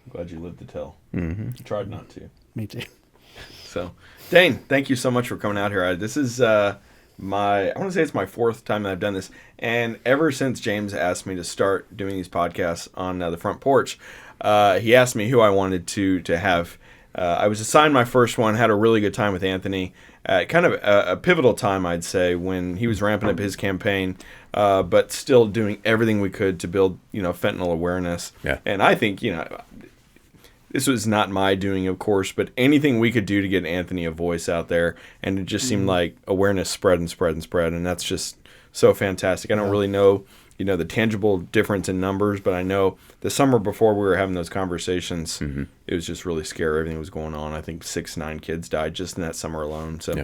Glad you lived to tell. Mm-hmm. Tried not to. Me too. So, Dane, thank you so much for coming out here. This is I want to say it's my fourth time that I've done this. And ever since James asked me to start doing these podcasts on the front porch, he asked me who I wanted to have. I was assigned my first one, had a really good time with Anthony. Kind of a pivotal time, I'd say, when he was ramping up his campaign, but still doing everything we could to build, fentanyl awareness. Yeah. And I think, this was not my doing, of course, but anything we could do to get Anthony a voice out there, and it just seemed like awareness spread and spread and spread, and that's just so fantastic. I don't really know, the tangible difference in numbers, but I know the summer before we were having those conversations, it was just really scary. Everything was going on. I think 9 kids died just in that summer alone. So,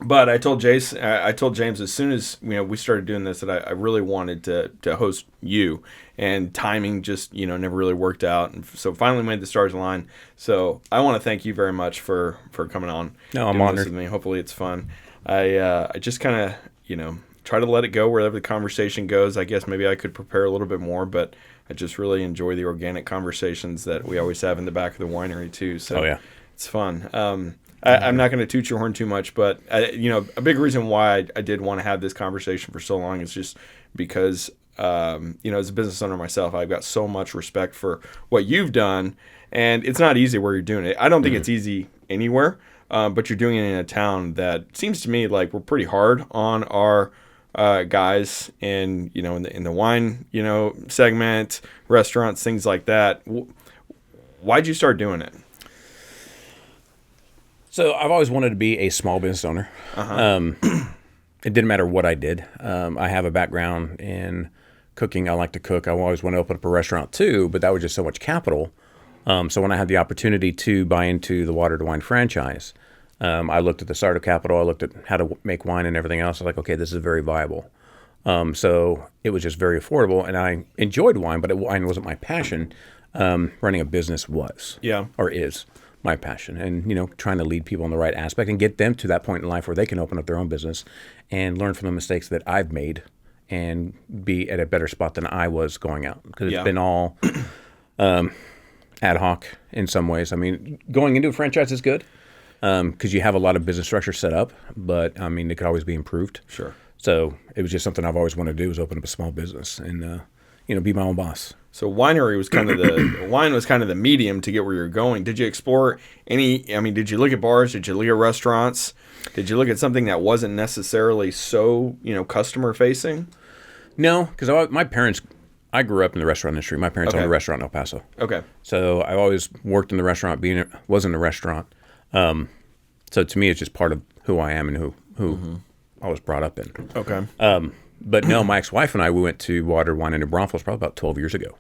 but I told James as soon as we started doing this that I really wanted to host you, and timing just never really worked out, and so finally made the stars align. So I want to thank you very much for coming on. No, I'm honored. With me. Hopefully it's fun. I just kind of try to let it go wherever the conversation goes. I guess maybe I could prepare a little bit more, but I just really enjoy the organic conversations that we always have in the back of the winery too. So it's fun. I'm not going to toot your horn too much, but a big reason why I did want to have this conversation for so long is just because, as a business owner myself, I've got so much respect for what you've done, and it's not easy where you're doing it. I don't think it's easy anywhere, but you're doing it in a town that seems to me like we're pretty hard on our guys in the wine, segment, restaurants, things like that. Why'd you start doing it? So I've always wanted to be a small business owner. It didn't matter what I did. I have a background in cooking. I like to cook. I always want to open up a restaurant too, but that was just so much capital. So when I had the opportunity to buy into the Water to Wine franchise, I looked at the startup capital. I looked at how to make wine and everything else. I was like, okay, this is very viable. So it was just very affordable, and I enjoyed wine, but wine wasn't my passion. Running a business was, or is my passion, and trying to lead people in the right aspect and get them to that point in life where they can open up their own business and learn from the mistakes that I've made and be at a better spot than I was going out, because it's been all ad hoc in some ways. I mean, going into a franchise is good because you have a lot of business structure set up, but I mean, it could always be improved. Sure. So it was just something I've always wanted to do, was open up a small business and be my own boss. So winery was kind of wine was kind of the medium to get where you're going. Did you explore did you look at bars? Did you look at restaurants? Did you look at something that wasn't necessarily so, customer facing? No, because my parents, I grew up in the restaurant industry. My parents owned a restaurant in El Paso. Okay. So I always worked in the restaurant, was in the restaurant. So to me, it's just part of who I am and who I was brought up in. Okay. But no, my ex-wife and I, we went to Water, Wine, and New Braunfels probably about 12 years ago.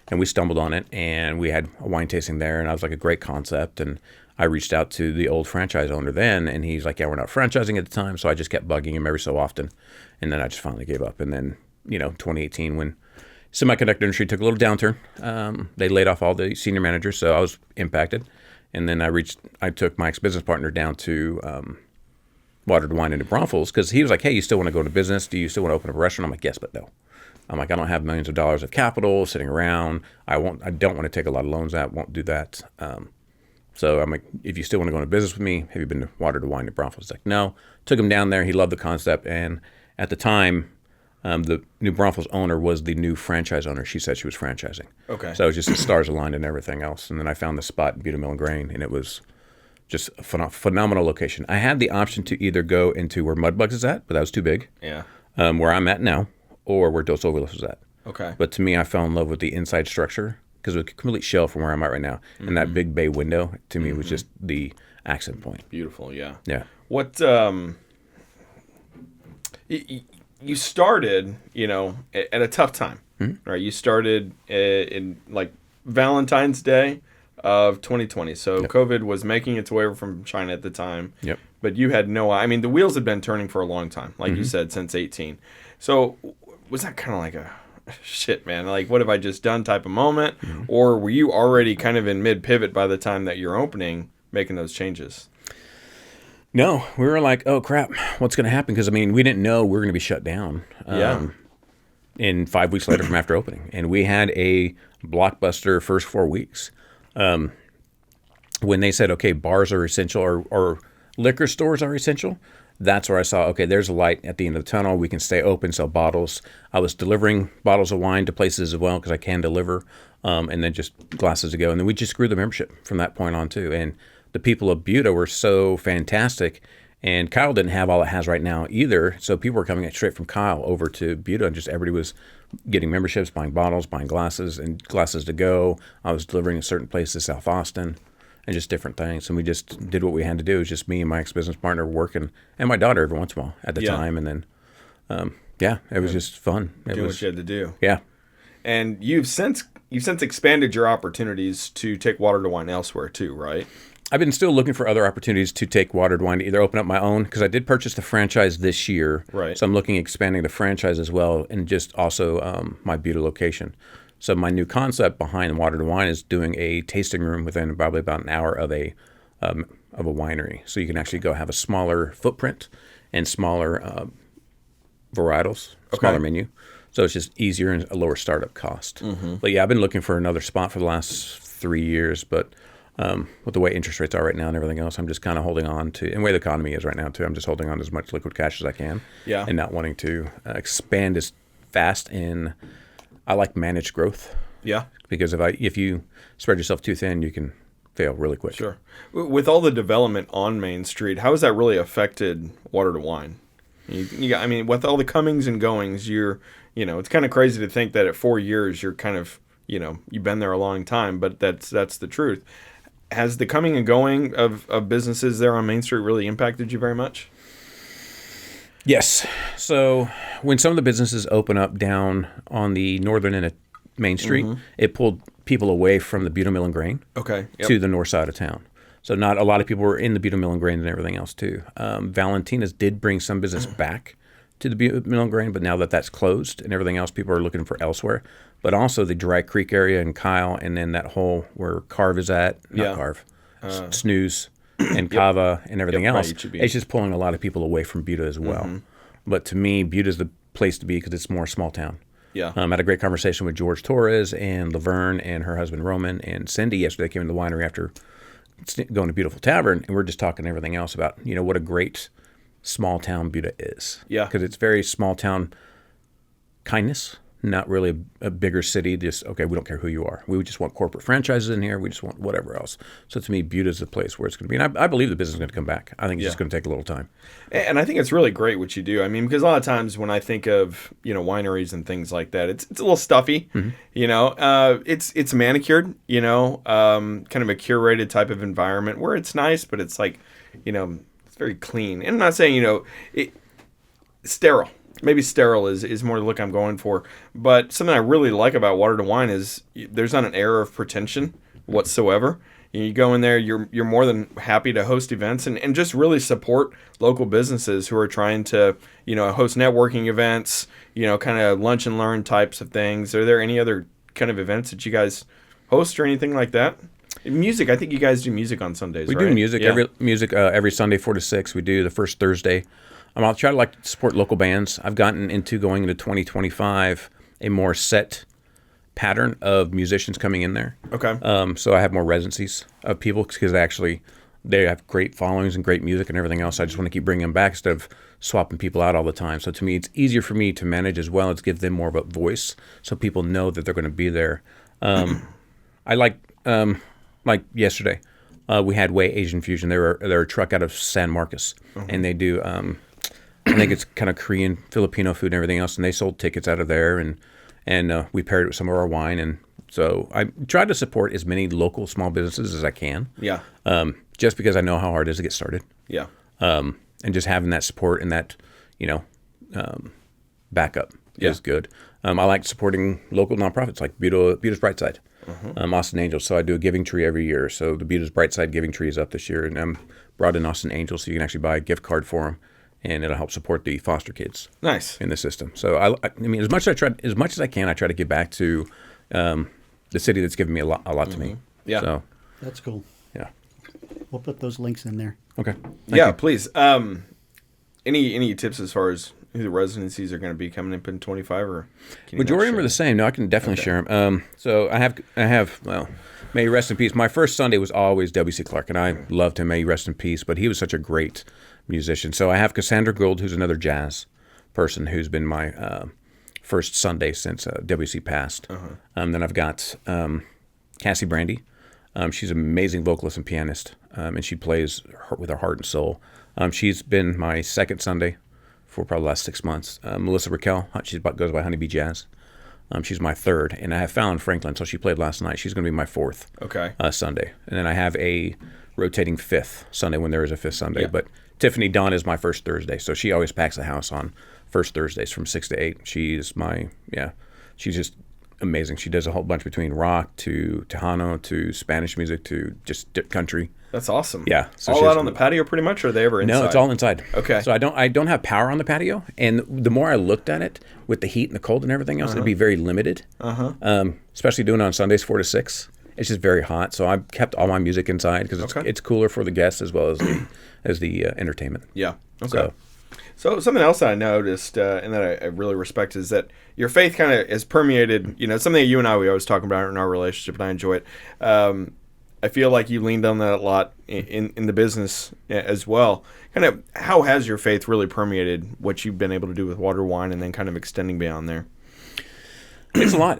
And we stumbled on it, and we had a wine tasting there, and I was like, a great concept. And I reached out to the old franchise owner then, and he's like, yeah, we're not franchising at the time. So I just kept bugging him every so often. And then I just finally gave up. And then, 2018, when semiconductor industry took a little downturn, they laid off all the senior managers, so I was impacted. And then I took my ex-business partner down to Water to Wine into Braunfels, because he was like, hey, you still want to go into business? Do you still want to open up a restaurant? I'm like, yes, but no. I'm like, I don't have millions of dollars of capital sitting around. I don't want to take a lot of loans out. Won't do that. So I'm like, if you still want to go into business with me, have you been to Water to Wine to Braunfels? He's like, no. Took him down there. He loved the concept. And at the time, the New Braunfels owner was the new franchise owner. She said she was franchising. Okay. So it was just the stars aligned and everything else. And then I found the spot in Buda Mill and Grain, and it was just a phenomenal location. I had the option to either go into where Mudbugs is at, but that was too big. Yeah. Where I'm at now, or where Dos Ovilos is at. Okay. But to me, I fell in love with the inside structure, because it was a complete shell from where I'm at right now. And that big bay window, to me, was just the accent point. Beautiful, yeah. Yeah. What, you started, at a tough time, right? You started in like Valentine's Day of 2020. So COVID was making its way over from China at the time. Yep. But you had the wheels had been turning for a long time, like you said, since 18. So was that kind of like a shit, man, like what have I just done type of moment? Or were you already kind of in mid pivot by the time that you're opening, making those changes? No, we were like, oh crap, what's going to happen? Because we didn't know we were going to be shut down. In 5 weeks later from after opening, and we had a blockbuster first 4 weeks. When they said, okay, bars are essential or liquor stores are essential, that's where I saw, okay, there's a light at the end of the tunnel. We can stay open, sell bottles. I was delivering bottles of wine to places as well because I can deliver, and then just glasses to go. And then we just grew the membership from that point on too. And the people of Buda were so fantastic. And Kyle didn't have all it has right now either. So people were coming straight from Kyle over to Buda, and just everybody was getting memberships, buying bottles, buying glasses, and glasses to go. I was delivering a certain place to South Austin and just different things. And we just did what we had to do. It was just me and my ex-business partner working, and my daughter every once in a while at the time. And then, it was just fun. Doing what you had to do. Yeah. And you've since expanded your opportunities to take water to wine elsewhere too, right? I've been still looking for other opportunities to take watered wine, to either open up my own, because I did purchase the franchise this year. Right. So I'm looking at expanding the franchise as well, and just also my Buda location. So my new concept behind watered wine is doing a tasting room within probably about an hour of a winery. So you can actually go have a smaller footprint and smaller varietals, smaller menu. So it's just easier and a lower startup cost. Mm-hmm. But yeah, I've been looking for another spot for the last 3 years, but with the way interest rates are right now and everything else, I'm just kind of holding on to, and the way the economy is right now too, I'm just holding on to as much liquid cash as I can, and not wanting to expand as fast. And I like managed growth, because if you spread yourself too thin, you can fail really quick. Sure. With all the development on Main Street, how has that really affected water to wine? I mean, with all the comings and goings, it's kind of crazy to think that at 4 years you're kind of, you've been there a long time, but that's the truth. Has the coming and going of businesses there on Main Street really impacted you very much? Yes. So when some of the businesses open up down on the northern end of Main Street, it pulled people away from the Buda Mill and Grain to the north side of town. So not a lot of people were in the Buda Mill and Grain and everything else too. Valentina's did bring some business back to the Buda Mill and Grain, but now that that's closed and everything else, people are looking for elsewhere. But also the Dry Creek area and Kyle, and then that whole where Carve is at, Snooze and Kava and everything else. Right, it's just pulling a lot of people away from Buda as well. Mm-hmm. But to me, Buda is the place to be because it's more small town. Yeah. I had a great conversation with George Torres and Laverne and her husband Roman and Cindy yesterday. Came to the winery after going to Beautiful Tavern, and we're just talking everything else about what a great small town Buda is. Yeah. Because it's very small town kindness. Not really a bigger city. Just, okay, we don't care who you are. We just want corporate franchises in here. We just want whatever else. So to me, Buda is the place where it's going to be. And I believe the business is going to come back. I think it's just going to take a little time. And I think it's really great what you do. I mean, because a lot of times when I think of, wineries and things like that, it's a little stuffy, it's manicured, kind of a curated type of environment where it's nice, but it's like, it's very clean. And I'm not saying, sterile. Maybe sterile is more the look I'm going for. But something I really like about Water to Wine is there's not an air of pretension whatsoever. You go in there, you're more than happy to host events and just really support local businesses who are trying to, host networking events, kind of lunch and learn types of things. Are there any other kind of events that you guys host or anything like that? Music, I think you guys do music on Sundays, We right? do music, every Sunday 4 to 6. We do the first Thursday. I'll try to support local bands. I've gotten into going into 2025 a more set pattern of musicians coming in there. Okay. So I have more residencies of people because they have great followings and great music and everything else. I just want to keep bringing them back instead of swapping people out all the time. So to me, it's easier for me to manage as well as give them more of a voice so people know that they're going to be there. I like yesterday, we had Way Asian Fusion. They're a truck out of San Marcos, and they do. I think it's kind of Korean, Filipino food and everything else, and they sold tickets out of there, and we paired it with some of our wine, and so I try to support as many local small businesses as I can. Yeah. Just because I know how hard it is to get started. Yeah. And just having that support and that, backup is good. I like supporting local nonprofits like Buda's Brightside, Austin Angels. So I do a giving tree every year. So the Buda's Brightside giving tree is up this year, and I'm brought in Austin Angels, so you can actually buy a gift card for them. And it'll help support the foster kids. Nice. In the system. So I mean, as much as I can, I try to give back to the city that's given me a lot to me. Yeah. So that's cool. Yeah. We'll put those links in there. Okay. Thank you. Please. Any tips as far as who the residencies are going to be coming up in 25, or can you not Majority of them share are the that? same. No, I can definitely share them. So I have. Well, may he rest in peace. My first Sunday was always W.C. Clark, and I loved him. May he rest in peace. But he was such a great musician. So I have Cassandra Gould, who's another jazz person, who's been my first Sunday since W.C. passed. Then I've got Cassie Brandy. She's an amazing vocalist and pianist, and she plays with her heart and soul. She's been my second Sunday for probably the last 6 months. Melissa Raquel, goes by Honeybee Jazz. She's my third, and I have Fallon Franklin, so she played last night. She's going to be my fourth Sunday. And then I have a rotating fifth Sunday when there is a fifth Sunday. Yeah. But Tiffany Dawn is my first Thursday, so she always packs the house on first Thursdays from 6 to 8. She's just amazing. She does a whole bunch between rock to Tejano to Spanish music to just country. That's awesome. Yeah. So all out on the patio pretty much, or are they ever inside? No, it's all inside. Okay. So I don't have power on the patio, and the more I looked at it with the heat and the cold and everything else, it'd be very limited. Especially doing it on Sundays 4 to 6. It's just very hot. So I've kept all my music inside because it's cooler for the guests as well as the entertainment. Yeah. Okay. So something else that I noticed and that I really respect is that your faith kind of has permeated, something that you and we always talk about in our relationship, and I enjoy it. I feel like you leaned on that a lot in the business as well. Kind of how has your faith really permeated what you've been able to do with Water Wine and then kind of extending beyond there? It's a lot.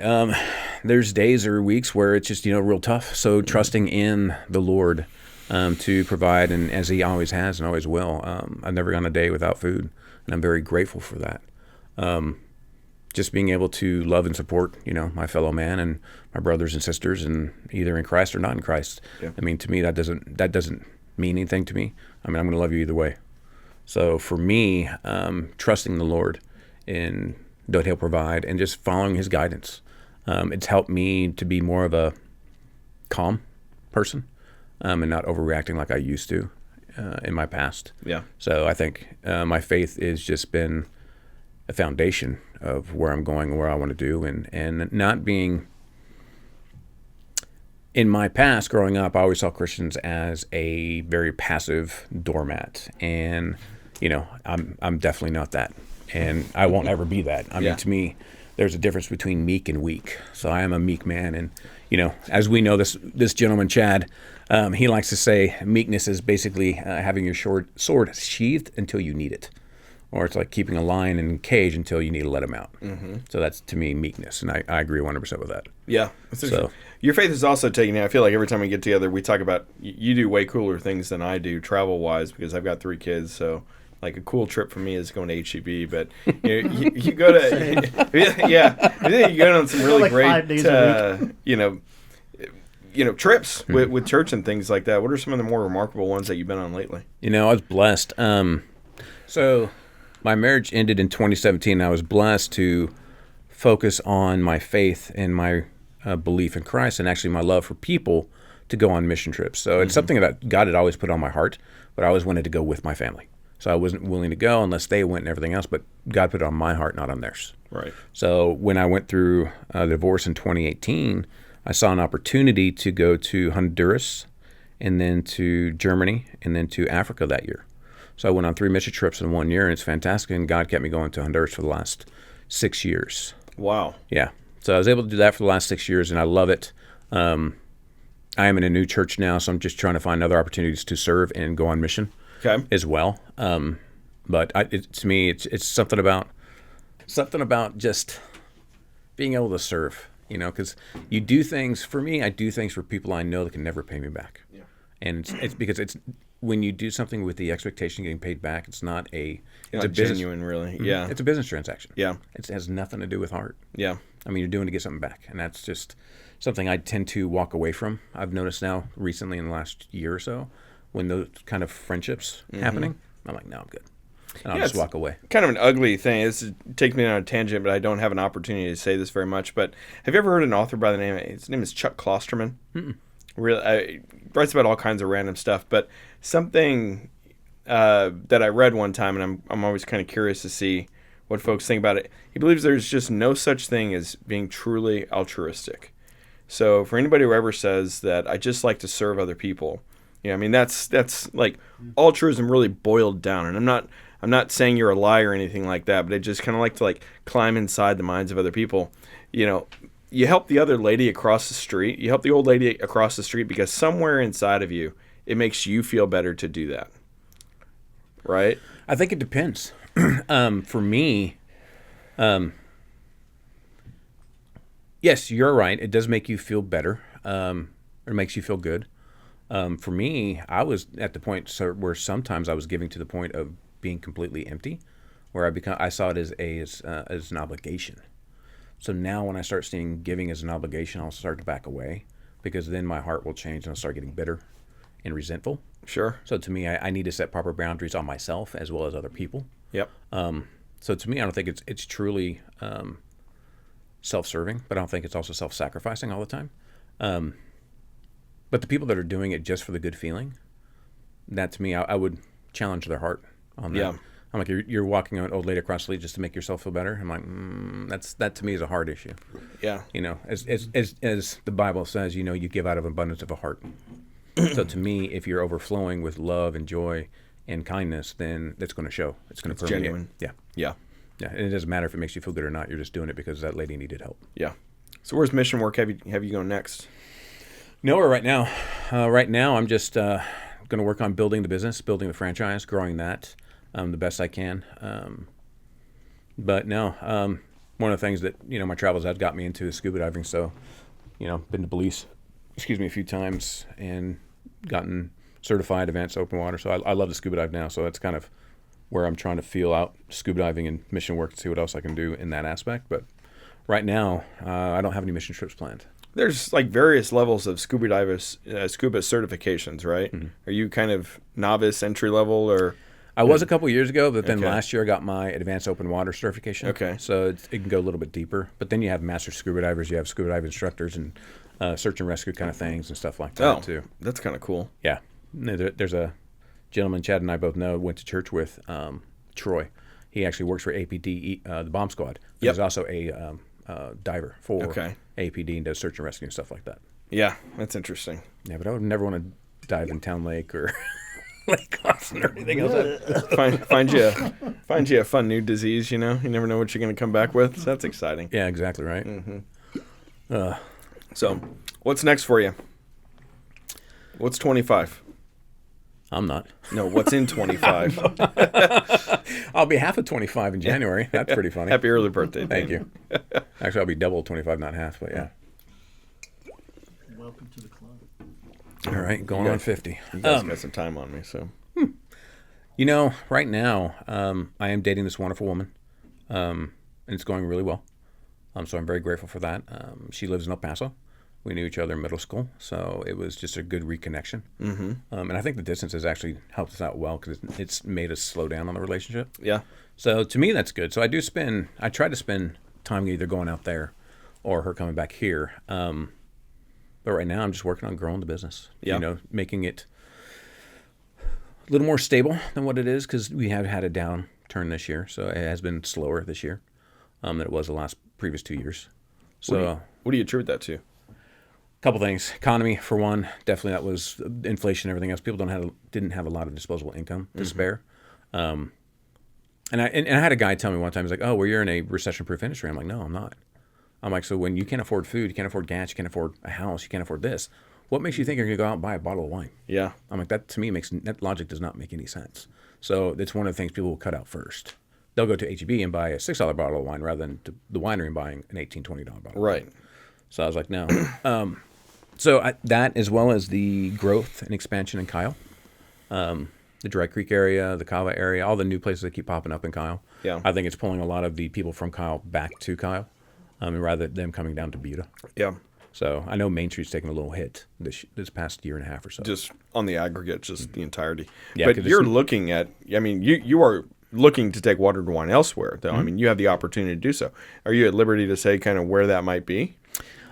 There's days or weeks where it's just, real tough. So trusting in the Lord to provide, and as he always has and always will. I've never gone a day without food, and I'm very grateful for that. Just being able to love and support, my fellow man and my brothers and sisters, and either in Christ or not in Christ. Yeah. I mean, to me, that doesn't mean anything to me. I mean, I'm going to love you either way. So for me, trusting the Lord in what he'll provide and just following his guidance, it's helped me to be more of a calm person and not overreacting like I used to in my past. Yeah. So I think my faith has just been a foundation of where I'm going and where I want to do, and not being. In my past, growing up, I always saw Christians as a very passive doormat, and I'm definitely not that, and I won't ever be that. I mean, to me, there's a difference between meek and weak. So I am a meek man, and as we know, this gentleman Chad, he likes to say meekness is basically having your sword sheathed until you need it. Or it's like keeping a lion in a cage until you need to let him out. Mm-hmm. So that's, to me, meekness. And I agree 100% with that. Yeah. So your faith is also taking, I feel like every time we get together, we talk about, you do way cooler things than I do travel-wise because I've got 3 kids. So like a cool trip for me is going to HEB. But you go to, I think you go on some really like great, 5 days a week. trips with church and things like that. What are some of the more remarkable ones that you've been on lately? I was blessed. So my marriage ended in 2017. I was blessed to focus on my faith and my belief in Christ and actually my love for people to go on mission trips. So it's something that God had always put on my heart, but I always wanted to go with my family. So I wasn't willing to go unless they went and everything else, but God put it on my heart, not on theirs. Right. So when I went through the divorce in 2018, I saw an opportunity to go to Honduras and then to Germany and then to Africa that year. So I went on 3 mission trips in 1 year, and it's fantastic. And God kept me going to Honduras for the last 6 years. Wow. Yeah. So I was able to do that for the last 6 years, and I love it. I am in a new church now, so I'm just trying to find other opportunities to serve and go on mission as well. But to me, it's something about just being able to serve, because you do things. For me, I do things for people I know that can never pay me back. Yeah. And it's because it's when you do something with the expectation of getting paid back, it's not a genuine, really. Yeah. It's a business transaction. Yeah. It has nothing to do with heart. Yeah. I mean, you're doing it to get something back, and that's just something I tend to walk away from. I've noticed now recently in the last year or so, when those kind of friendships happening, I'm like, no, I'm good. And I'll just walk away. Kind of an ugly thing. This takes me on a tangent, but I don't have an opportunity to say this very much. But have you ever heard an author by the name? His name is Chuck Klosterman. Really, writes about all kinds of random stuff. But something that I read one time, and I'm always kind of curious to see what folks think about it. He believes there's just no such thing as being truly altruistic. So for anybody who ever says that I just like to serve other people, I mean that's like altruism really boiled down. And I'm I'm not saying you're a liar or anything like that, but I just kind of like to like climb inside the minds of other people. You know, you help the other lady across the street. You help the old lady across the street because somewhere inside of you, it makes you feel better to do that. Right? I think it depends. For me, yes, you're right. It does make you feel better. It makes you feel good. For me, I was at the point where sometimes I was giving to the point of being completely empty, where I saw it as an obligation. So now when I start seeing giving as an obligation, I'll start to back away, because then my heart will change and I'll start getting bitter and resentful. Sure. So to me, I need to set proper boundaries on myself as well as other people. Yep. So to me, I don't think it's truly self-serving, but I don't think it's also self-sacrificing all the time. But the people that are doing it just for the good feeling, that to me, I would challenge their heart on that. Yeah. I'm like, you're walking an old lady across the street just to make yourself feel better. I'm like, that to me is a heart issue. Yeah. You know, as the Bible says, you know, you give out of abundance of a heart. So to me, if you're overflowing with love and joy and kindness, then that's going to show. It's going to permeate. Genuine. Yeah. Yeah. Yeah. And it doesn't matter if it makes you feel good or not. You're just doing it because that lady needed help. Yeah. So where's mission work have you going next? Nowhere right now. Right now, I'm just going to work on building the business, building the franchise, growing that the best I can. But no, one of the things that, you know, my travels had got me into is scuba diving. So, you know, been to Belize, a few times and gotten certified advanced open water. So I love to scuba dive now. So that's kind of where I'm trying to feel out scuba diving and mission work to see what else I can do in that aspect. But right now, I don't have any mission trips planned. There's like various levels of scuba certifications, right? Mm-hmm. Are you kind of novice, entry level, or? I was a couple years ago, but then Okay. last year I got my advanced open water certification. Okay. So it can go a little bit deeper. But then you have master scuba divers, you have scuba dive instructors, and search and rescue kind of things and stuff like that too. That's kind of cool. Yeah. There's a gentleman Chad and I both know, went to church with, Troy. He actually works for APD, the bomb squad. But Yep. He's also a diver for Okay. APD and does search and rescue and stuff like that. Yeah, that's interesting. Yeah, but I would never want to dive in Town Lake or Lake Austin or anything else. Find you a fun new disease. You know, you never know what you're going to come back with. So that's exciting. Yeah, exactly right. So, what's next for you? What's 25? I'm not. No, what's in 25? I'll be half of 25 in January. That's pretty funny. Happy early birthday. Thank Dane. you. Actually, I'll be double 25, not half, but yeah. Welcome to the club. All right, going on 50. You guys got some time on me, so. You know, right now, I am dating this wonderful woman, and it's going really well. So I'm very grateful for that. She lives in El Paso. We knew each other in middle school, so it was just a good reconnection. Mm-hmm. And I think the distance has actually helped us out well because it's made us slow down on the relationship. Yeah. So to me, that's good. So I try to spend time either going out there or her coming back here. But right now, I'm just working on growing the business. Yeah. You know, making it a little more stable than what it is because we have had a downturn this year. So it has been slower this year than it was the previous 2 years. So What do you attribute that to? couple things. Economy, for one, definitely that was inflation and everything else. People didn't have a lot of disposable income to spare. And I had a guy tell me one time, he's like, oh, well, you're in a recession-proof industry. I'm like, no, I'm not. I'm like, so when you can't afford food, you can't afford gas, you can't afford a house, you can't afford this, what makes you think you're going to go out and buy a bottle of wine? Yeah. I'm like, that to me that logic does not make any sense. So it's one of the things people will cut out first. They'll go to H-E-B and buy a $6 bottle of wine rather than to the winery and buying an $18, $20 bottle. Right. So I was like, no. That as well as the growth and expansion in Kyle, the Dry Creek area, the Kava area, all the new places that keep popping up in Kyle. Yeah. I think it's pulling a lot of the people from Kyle back to Kyle, rather than them coming down to Buda. Yeah. So I know Main Street's taking a little hit this past year and a half or so. Just on the aggregate, just the entirety. Yeah, but 'cause you're it's- looking at, I mean, you are looking to take watered wine elsewhere, though. I mean, you have the opportunity to do so. Are you at liberty to say kind of where that might be?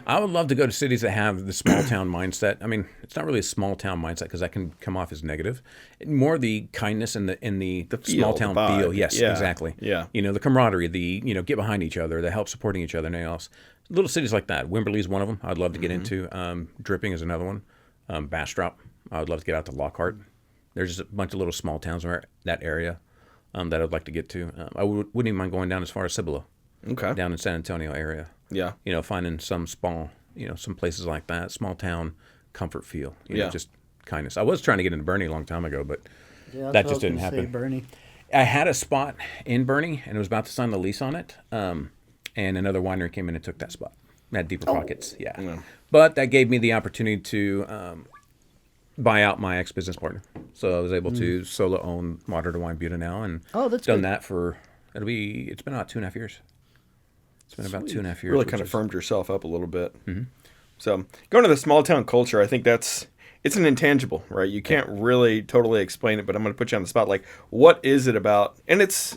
I would love to go to cities that have the small town mindset. I mean, it's not really a small town mindset because that can come off as negative. More the kindness and the feel, small town the vibe. feel. Yes, Yeah. exactly. Yeah. You know, the camaraderie, get behind each other, the help supporting each other, and everything else. Little cities like that. Wimberley's one of them. I'd love to get into. Dripping is another one. Bastrop. I would love to get out to Lockhart. There's just a bunch of little small towns in that area. that I'd like to get to. I wouldn't even mind going down as far as Cibolo, Okay. down in San Antonio area. Yeah. Finding some small, some places like that, small town comfort feel. Just kindness. I was trying to get into Bernie a long time ago, but that just didn't happen. Bernie. I had a spot in Bernie and was about to sign the lease on it, and another winery came in and took that spot. Had deeper pockets, yeah. But that gave me the opportunity to buy out my ex-business partner. So I was able to solo own Water to Wine Buda now, and that's done good. that for it's been about 2.5 years. It's been about 2.5 years. Really kind of firmed yourself up a little bit. Mm-hmm. So going to the small town culture, I think it's an intangible, right? You can't really totally explain it, but I'm going to put you on the spot. Like, what is it about? And it's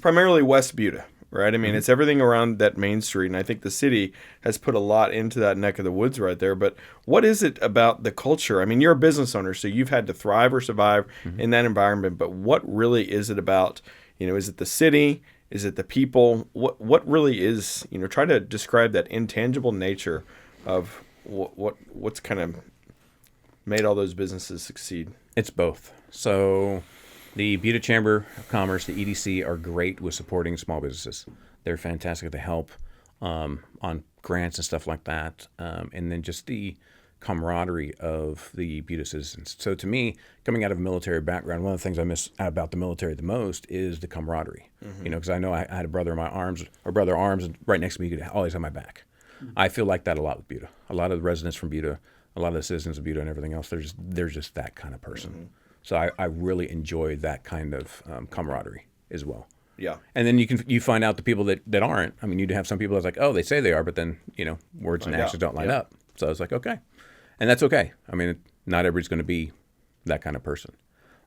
primarily West Buda, right? I mean, it's everything around that main street, and I think the city has put a lot into that neck of the woods right there. But what is it about the culture? I mean, you're a business owner, so you've had to thrive or survive in that environment. But what really is it about? Is it the city? Is it the people? What really is? Try to describe that intangible nature of what's kind of made all those businesses succeed. It's both. So the Buda Chamber of Commerce, the EDC, are great with supporting small businesses. They're fantastic to help on grants and stuff like that. And then just the camaraderie of the Buda citizens. So to me, coming out of a military background, one of the things I miss about the military the most is the camaraderie. Because I know I had a brother in my arms, and right next to me, he could always have my back. I feel like that a lot with Buda. A lot of the residents from Buda, a lot of the citizens of Buda and everything else, they're just that kind of person. So I really enjoy that kind of camaraderie as well. Yeah. And then you find out the people that aren't. I mean, you'd have some people that's like, oh, they say they are, but then, words and actions don't line up. So it's like, okay. And that's okay. I mean, not everybody's going to be that kind of person.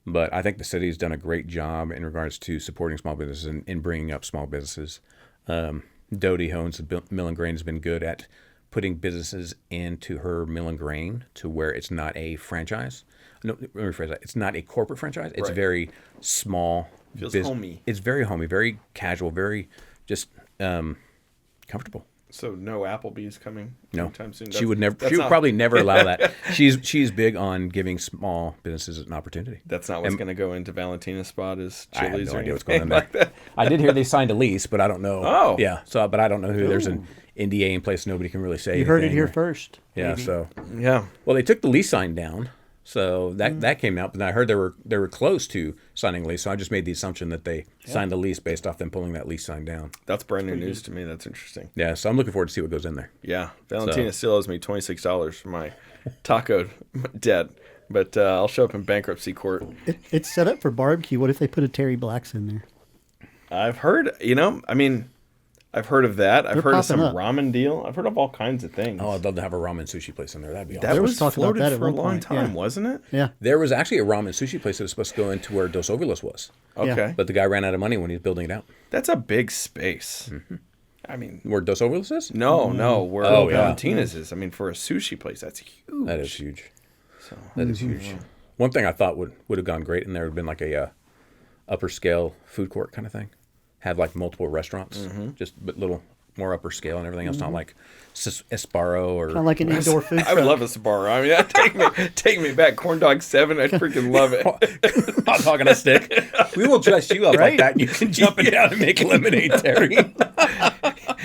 But I think the city's done a great job in regards to supporting small businesses and bringing up small businesses. Dodie Hones, the Mill and Grain, has been good at putting businesses into her mill and grain to where it's not a franchise. No, let me rephrase that. It's not a corporate franchise. It's very small. Feels homey. It's very homey, very casual, very just comfortable. So no Applebee's coming anytime soon? She would never. She would probably never allow that. She's big on giving small businesses an opportunity. That's not what's going to go into Valentina's spot is Chili's. I have no or idea what's going on there. like that. I did hear they signed a lease, but I don't know. Oh, yeah. So, but I don't know who. There's an NDA in place. Nobody can really say. You heard it here first. Yeah. Maybe. So. Yeah. Well, they took the lease sign down, so that came out. But I heard they were close to signing a lease. So I just made the assumption that they signed the lease based off them pulling that lease sign down. That's brand new news to me. That's interesting. Yeah. So I'm looking forward to see what goes in there. Yeah. Valentina still owes me $26 for my taco debt, but I'll show up in bankruptcy court. It's set up for barbecue. What if they put a Terry Black's in there? I've heard, I've heard of that. I've heard of some popping up. ramen deal. I've heard of all kinds of things. Oh, I'd love to have a ramen sushi place in there. That'd be awesome. that There was was talk about floated that at for a one long point, time, yeah. wasn't it? Yeah. There was actually a ramen sushi place that was supposed to go into where Dos Ovilos was, Okay. but the guy ran out of money when he was building it out. That's a big space. I mean, Where Dos Ovilos is? no, where Oh, yeah. Valentina's is. I mean, for a sushi place, that's huge. That is huge. So, That is huge. One thing I thought would have gone great in there would have been like a upper scale food court kind of thing. Have like multiple restaurants, but little more upper scale and everything else, not like Esparo or Kind of like an indoor food I would truck. love a Sbarro. I mean, take me back. Corn Dog 7, I'd freaking love it. hot dog on a stick. We will dress you up like that, and you can jump it down and make lemonade, Terry.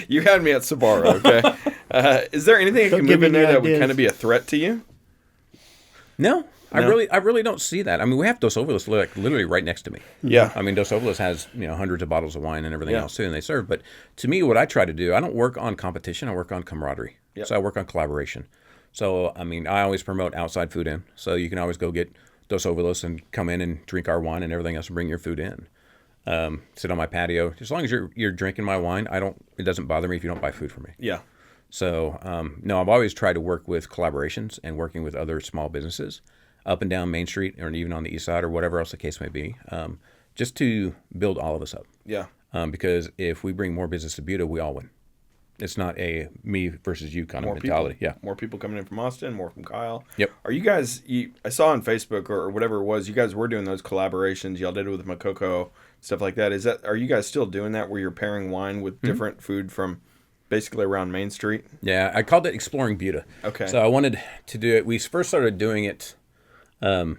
You had me at Sbarro, okay? Is there anything I Don't can give move in me there any that would ideas. kind of be a threat to you? No, I No? really don't see that. I mean, we have Dos Ovilos like literally right next to me. Yeah. I mean, Dos Ovilos has hundreds of bottles of wine and everything Yeah. else too, and they serve. But to me, what I try to do, I don't work on competition. I work on camaraderie. Yep. So I work on collaboration. So I mean, I always promote outside food in. So you can always go get Dos Ovilos and come in and drink our wine and everything else, and bring your food in. Sit on my patio. As long as you're drinking my wine, it doesn't bother me if you don't buy food from me. Yeah. So, no, I've always tried to work with collaborations and working with other small businesses up and down Main Street or even on the east side or whatever else the case may be, just to build all of us up. Yeah. Because if we bring more business to Buda, we all win. It's not a me versus you kind of mentality. People. Yeah. More people coming in from Austin, more from Kyle. Yep. Are you guys, I saw on Facebook or whatever it was, you guys were doing those collaborations. Y'all did it with Makoko, stuff like that. Are you guys still doing that where you're pairing wine with different food from basically around Main Street? Yeah, I called it Exploring Buda. Okay. So I wanted to do it. We first started doing it. I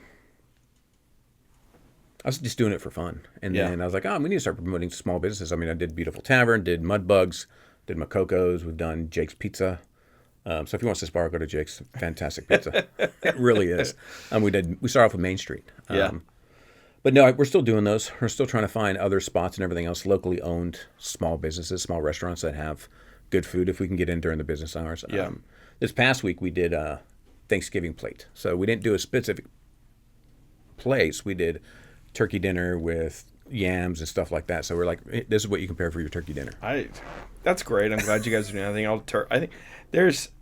I was just doing it for fun. And Yeah. then I was like, oh, we need to start promoting small businesses. I mean, I did Beautiful Tavern, did Mud Bugs, did Macoco's. We've done Jake's Pizza. So if you want to bar, go to Jake's. Fantastic pizza. It really is. We started off with Main Street. Yeah. But no, we're still doing those. We're still trying to find other spots and everything else, locally owned small businesses, small restaurants that have good food if we can get in during the business hours. Yeah. This past week we did a Thanksgiving plate. So we didn't do a specific place. We did turkey dinner with yams and stuff like that. So we're like, this is what you compare for your turkey dinner. That's great. I'm glad you guys are doing anything. I think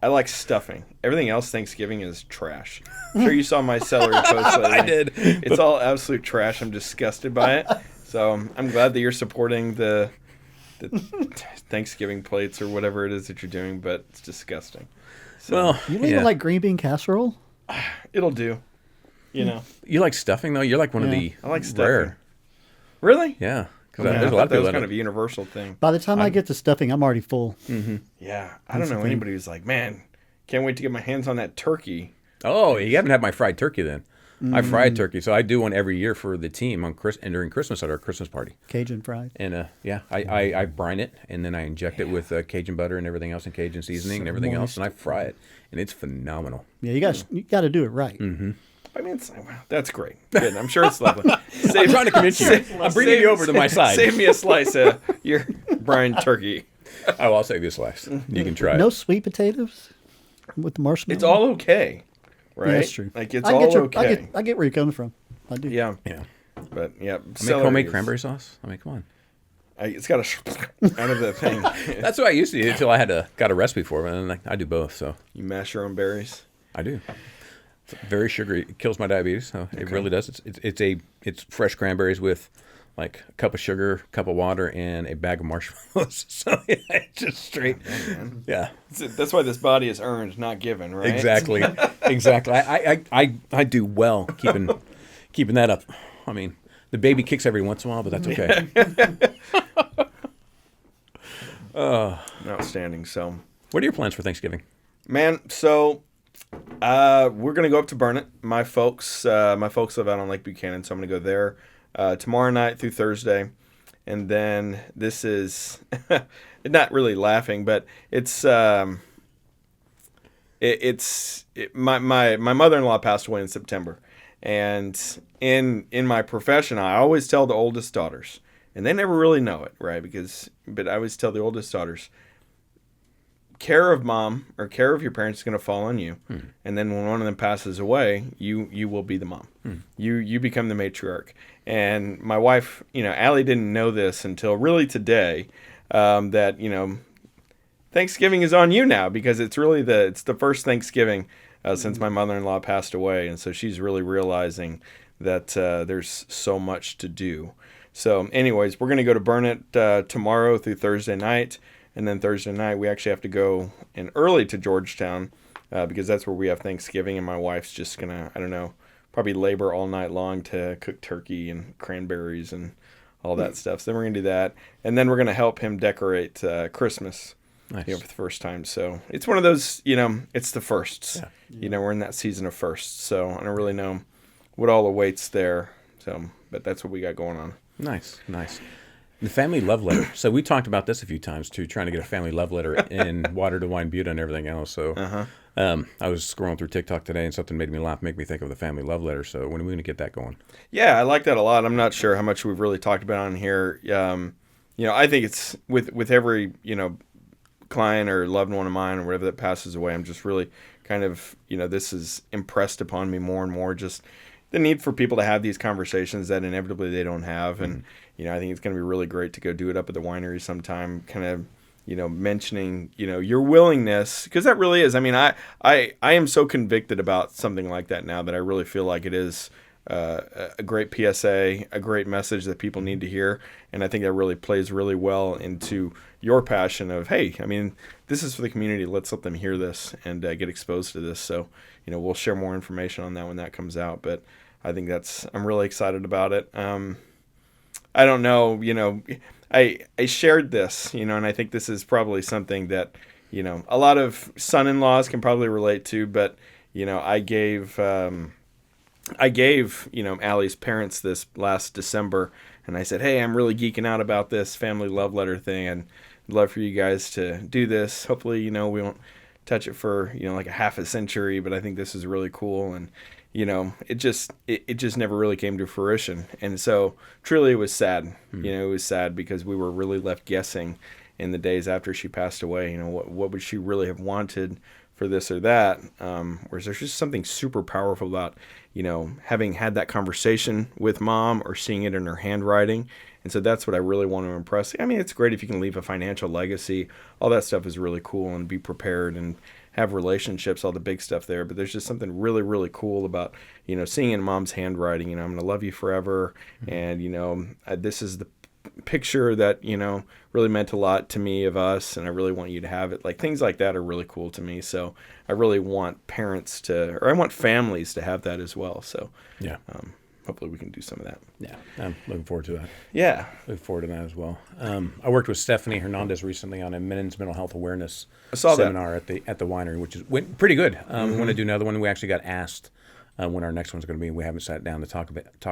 I like stuffing. Everything else Thanksgiving is trash. I'm sure you saw my celery post lately. I did. It's all absolute trash. I'm disgusted by it. So I'm glad that you're supporting the Thanksgiving plates or whatever it is that you're doing, but it's disgusting. So, Well, You don't even like green bean casserole? it'll do. You know, you like stuffing though? You're like one of Yeah. the I like stuffing. rare. Really? Yeah. Because Yeah, there's a I lot thought of that people was that kind of a universal thing. By the time I get to stuffing, I'm already full. Yeah, I don't That's the know thing. anybody who's like, man, can't wait to get my hands on that turkey. Oh, you haven't had my fried turkey then. I fried turkey, so I do one every year for the team and during Christmas at our Christmas party. Cajun fried. And I brine it and then I inject it with Cajun butter and everything else and Cajun seasoning and everything else, and I fry it, and it's phenomenal. Yeah, you got to do it right. I mean, that's great. Good. I'm sure it's lovely. I'm trying to convince you. I'm bringing you over to my side. Save me a slice of your brine turkey. Oh, I'll save you a slice. You can try No it. sweet potatoes with the marshmallow. It's all okay, right? Yeah, that's true. Like it's I all get okay. I get where you're coming from. I do. Yeah, Yeah. but yeah, I make homemade cranberry sauce. I mean, come on. It's got out of the thing. That's what I used to do until I got a recipe for it, and I do both. So You mash your own berries. I do. It's very sugary. It kills my diabetes. So it really does. It's fresh cranberries with like a cup of sugar, a cup of water, and a bag of marshmallows. So yeah, it's just straight. Yeah. That's why this body is earned, not given, right? Exactly. Exactly. I do well keeping that up. I mean, the baby kicks every once in a while, but that's okay. Outstanding. So, What are your plans for Thanksgiving? man, so we're gonna go up to Burnett. My folks live out on Lake Buchanan, so I'm gonna go there tomorrow night through Thursday, and then this is not really laughing, but it's my mother-in-law passed away in September, and in my profession, I always tell the oldest daughters, and they never really know it, right? But I always tell the oldest daughters, care of mom or care of your parents is going to fall on you, and then when one of them passes away, you will be the mom. You become the matriarch. And my wife, Allie didn't know this until really today, that Thanksgiving is on you now, because it's the first Thanksgiving since my mother-in-law passed away, and so she's really realizing that there's so much to do. So anyways, we're going to go to Burnett tomorrow through Thursday night. And then Thursday night, we actually have to go in early to Georgetown because that's where we have Thanksgiving. And my wife's just going to, I don't know, probably labor all night long to cook turkey and cranberries and all that stuff. So then we're going to do that. And then we're going to help him decorate Christmas Nice. for the first time. So it's one of those, it's the firsts. Yeah. We're in that season of firsts. So I don't really know what all awaits there. So, but that's what we got going on. Nice. The family love letter. So we talked about this a few times too, trying to get a family love letter in Water to Wine Buda and everything else. So I was scrolling through TikTok today and something made me think of the family love letter. So when are we going to get that going? Yeah, I like that a lot. I'm not sure how much we've really talked about on here. I think it's with every, client or loved one of mine or whatever that passes away, I'm just really kind of, this is impressed upon me more and more, just the need for people to have these conversations that inevitably they don't have. And, I think it's going to be really great to go do it up at the winery sometime, kind of, mentioning, your willingness, because that really is, I mean, I am so convicted about something like that now that I really feel like it is a great PSA, a great message that people need to hear. And I think that really plays really well into your passion of, hey, I mean, this is for the community. Let's let them hear this and get exposed to this. So, we'll share more information on that when that comes out. But I think I'm really excited about it. I don't know, I shared this, and I think this is probably something that, a lot of son-in-laws can probably relate to. But, I gave I gave, Allie's parents this last December, and I said, hey, I'm really geeking out about this family love letter thing, and I'd love for you guys to do this. Hopefully, we won't touch it for, like a half a century, but I think this is really cool. And, it just never really came to fruition. And so truly it was sad. It was sad because we were really left guessing in the days after she passed away. What would she really have wanted for this or that? Whereas there's just something super powerful about, having had that conversation with mom or seeing it in her handwriting. And so that's what I really want to impress. I mean, it's great if you can leave a financial legacy. All that stuff is really cool, and be prepared and have relationships, all the big stuff there. But there's just something really, really cool about, seeing in mom's handwriting, I'm going to love you forever. And, this is the picture that, really meant a lot to me of us, and I really want you to have it. Like, things like that are really cool to me. So I really want I want families to have that as well. So Yeah. Hopefully we can do some of that. Yeah, I'm looking forward to that. Yeah. Looking forward to that as well. I worked with Stephanie Hernandez recently on a men's mental health awareness seminar at the winery, which went pretty good. We want to do another one. We actually got asked when our next one's going to be. We haven't sat down to talk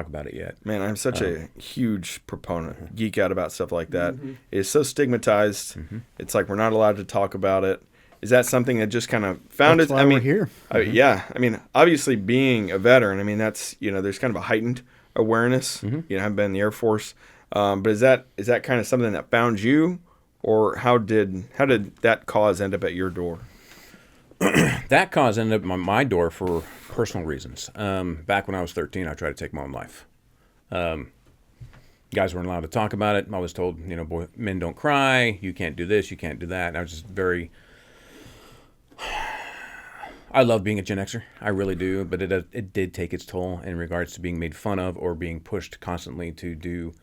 about it yet. Man, I'm such a huge proponent, geek out about stuff like that. It's so stigmatized. It's like we're not allowed to talk about it. Is that something that just kind of found That's it? why we're here. Yeah. I mean, obviously being a veteran, I mean, that's, there's kind of a heightened awareness. I've been in the Air Force. But is that kind of something that found you, or how did that cause end up at your door? That cause ended up at my door for personal reasons. Back when I was 13, I tried to take my own life. Guys weren't allowed to talk about it. I was told, boy, men don't cry. You can't do this. You can't do that. And I was just I love being a Gen Xer. I really do. But it did take its toll in regards to being made fun of or being pushed constantly to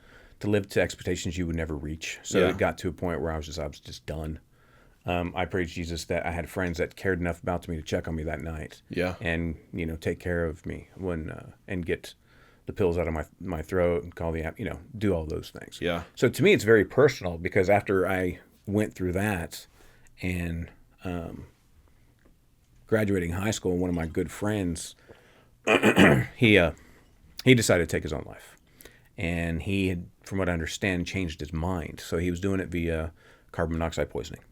live to expectations you would never reach. So it got to a point where I was just done. I praise Jesus that I had friends that cared enough about me to check on me that night. Yeah. And, take care of me and get the pills out of my throat and call the do all those things. Yeah. So to me, it's very personal, because after I went through that and graduating high school, one of my good friends, he decided to take his own life. And he had, from what I understand, changed his mind. So he was doing it via carbon monoxide poisoning.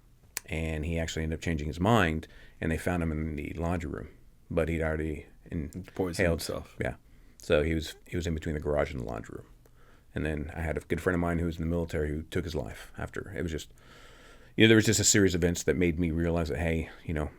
And he actually ended up changing his mind, and they found him in the laundry room. But he'd already Poisoned himself. Yeah. So he was in between the garage and the laundry room. And then I had a good friend of mine who was in the military who took his life after. It was just, there was just a series of events that made me realize that, hey,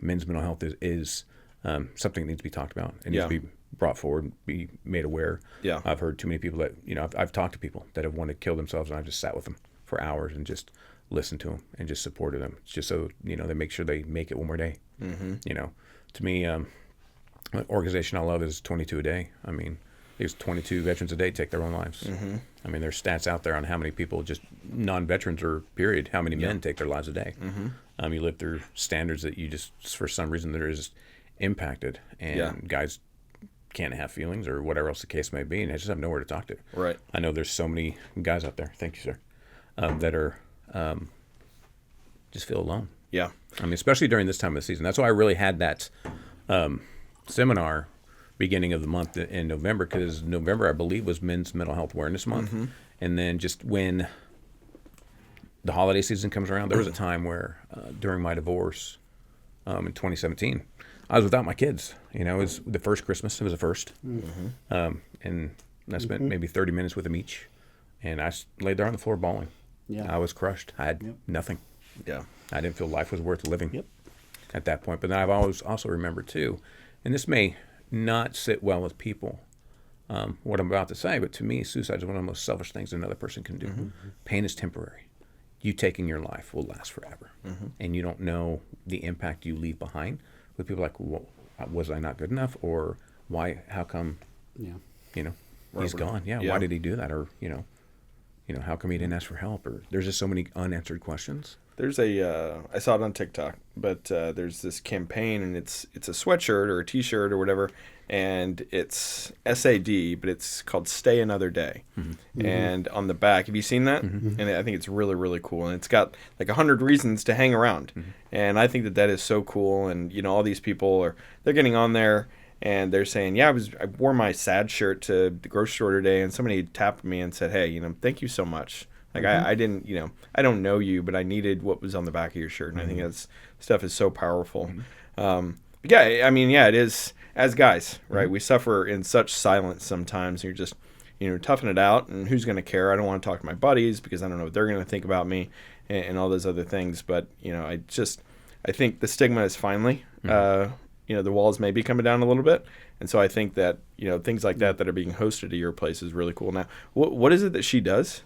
men's mental health is something that needs to be talked about. It needs to be brought forward, be made aware. Yeah. I've heard too many people that, I've talked to people that have wanted to kill themselves, and I've just sat with them for hours and just listened to them and just supported them, just so, they make sure they make it one more day. To me, an organization I love is 22 a day. I mean, there's 22 veterans a day take their own lives. I mean, there's stats out there on how many people, just non-veterans or period, how many men take their lives a day. You live through standards that you just, for some reason, they're just impacted, and guys can't have feelings or whatever else the case may be, and they just have nowhere to talk to. Right. I know there's so many guys out there, thank you, sir, that are just feel alone. Yeah. I mean, especially during this time of the season. That's why I really had that seminar beginning of the month in November, because November, I believe, was Men's Mental Health Awareness Month. And then just when the holiday season comes around, there was a time where during my divorce in 2017, I was without my kids. It was the first Christmas. It was the first. And I spent maybe 30 minutes with them each. And I laid there on the floor bawling. Yeah. I was crushed. I had nothing. Yeah. I didn't feel life was worth living at that point. But then I've always also remembered too, and this may not sit well with people, what I'm about to say, but to me, suicide is one of the most selfish things another person can do. Pain is temporary. You taking your life will last forever. And you don't know the impact you leave behind with people like, well, was I not good enough? Or why, how come, he's gone? Yeah, why did he do that? Or, how come he didn't ask for help? Or there's just so many unanswered questions. There's I saw it on TikTok, but there's this campaign, and it's a sweatshirt or a T-shirt or whatever, and it's SAD, but it's called Stay Another Day. And on the back, have you seen that? And I think it's really, really cool, and it's got like 100 reasons to hang around, and I think that is so cool. And all these people they're getting on there, and they're saying, yeah, I wore my sad shirt to the grocery store today, and somebody tapped me and said, hey, thank you so much. Like I didn't, I don't know you, but I needed what was on the back of your shirt, and I think that's stuff is so powerful. Yeah, I mean, yeah, it is. As guys, right? We suffer in such silence sometimes. You're just, toughing it out, and who's going to care? I don't want to talk to my buddies because I don't know what they're going to think about me, and all those other things. But I think the stigma is finally, the walls may be coming down a little bit, and so I think that things like that are being hosted at your place is really cool. Now, what is it that she does?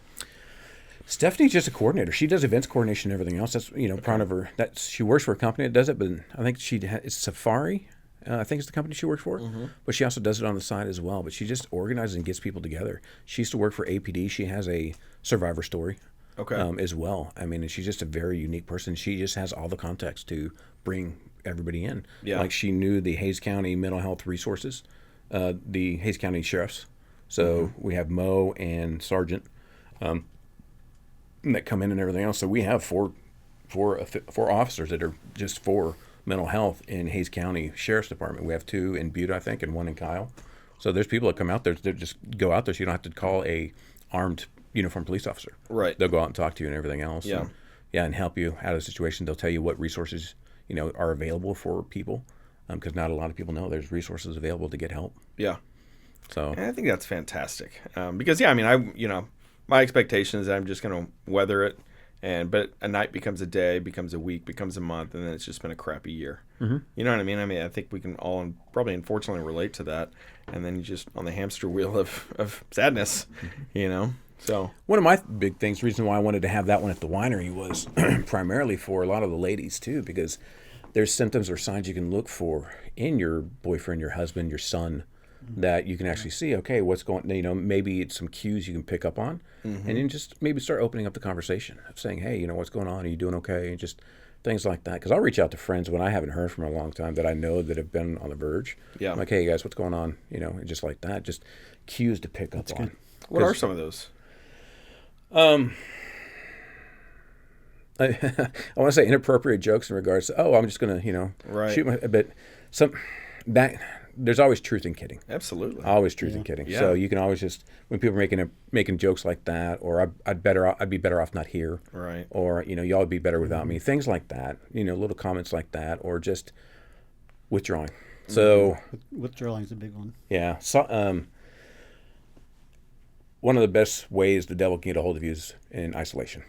Stephanie's just a coordinator. She does events coordination and everything else. That's part of her. That she works for a company that does it, but I think it's Safari. I think it's the company she works for, but she also does it on the side as well. But she just organizes and gets people together. She used to work for APD. She has a survivor story as well. I mean, she's just a very unique person. She just has all the context to bring everybody in. Yeah. Like she knew the Hays County mental health resources, the Hays County sheriffs. So we have Mo and Sergeant that come in and everything else. So we have four officers that are just for mental health in Hays County Sheriff's Department. We have 2 in Buda, I think, and 1 in Kyle. So there's people that come out there that just go out there, so you don't have to call a armed uniformed police officer. Right. They'll go out and talk to you and everything else. Yeah. And help you out of the situation. They'll tell you what resources are available for people, because not a lot of people know there's resources available to get help. Yeah. So and I think that's fantastic, because my expectation is that I'm just going to weather it. But a night becomes a day, becomes a week, becomes a month, and then it's just been a crappy year. You know what I mean? I think we can all probably unfortunately relate to that. And then you just on the hamster wheel of sadness, So one of my big things, reason why I wanted to have that one at the winery was primarily for a lot of the ladies too, because there's symptoms or signs you can look for in your boyfriend, your husband, your son, that you can actually see, okay, what's going, maybe it's some cues you can pick up on, and then just maybe start opening up the conversation of saying, hey, what's going on? Are you doing okay? And just things like that. Because I'll reach out to friends when I haven't heard from a long time that I know that have been on the verge. Yeah. I'm like, hey, guys, what's going on? And just like that, just cues to pick up on. What are some of those? I want to say inappropriate jokes in regards to, I'm just going to, right. shoot my, but there's always truth in kidding. Absolutely. Always truth in kidding. Yeah. So you can always just, when people are making jokes like that, or I'd be better off not here. Right. Or, y'all would be better without me. Things like that, little comments like that, or just withdrawing. So withdrawing is a big one. Yeah. So, one of the best ways the devil can get a hold of you is in isolation.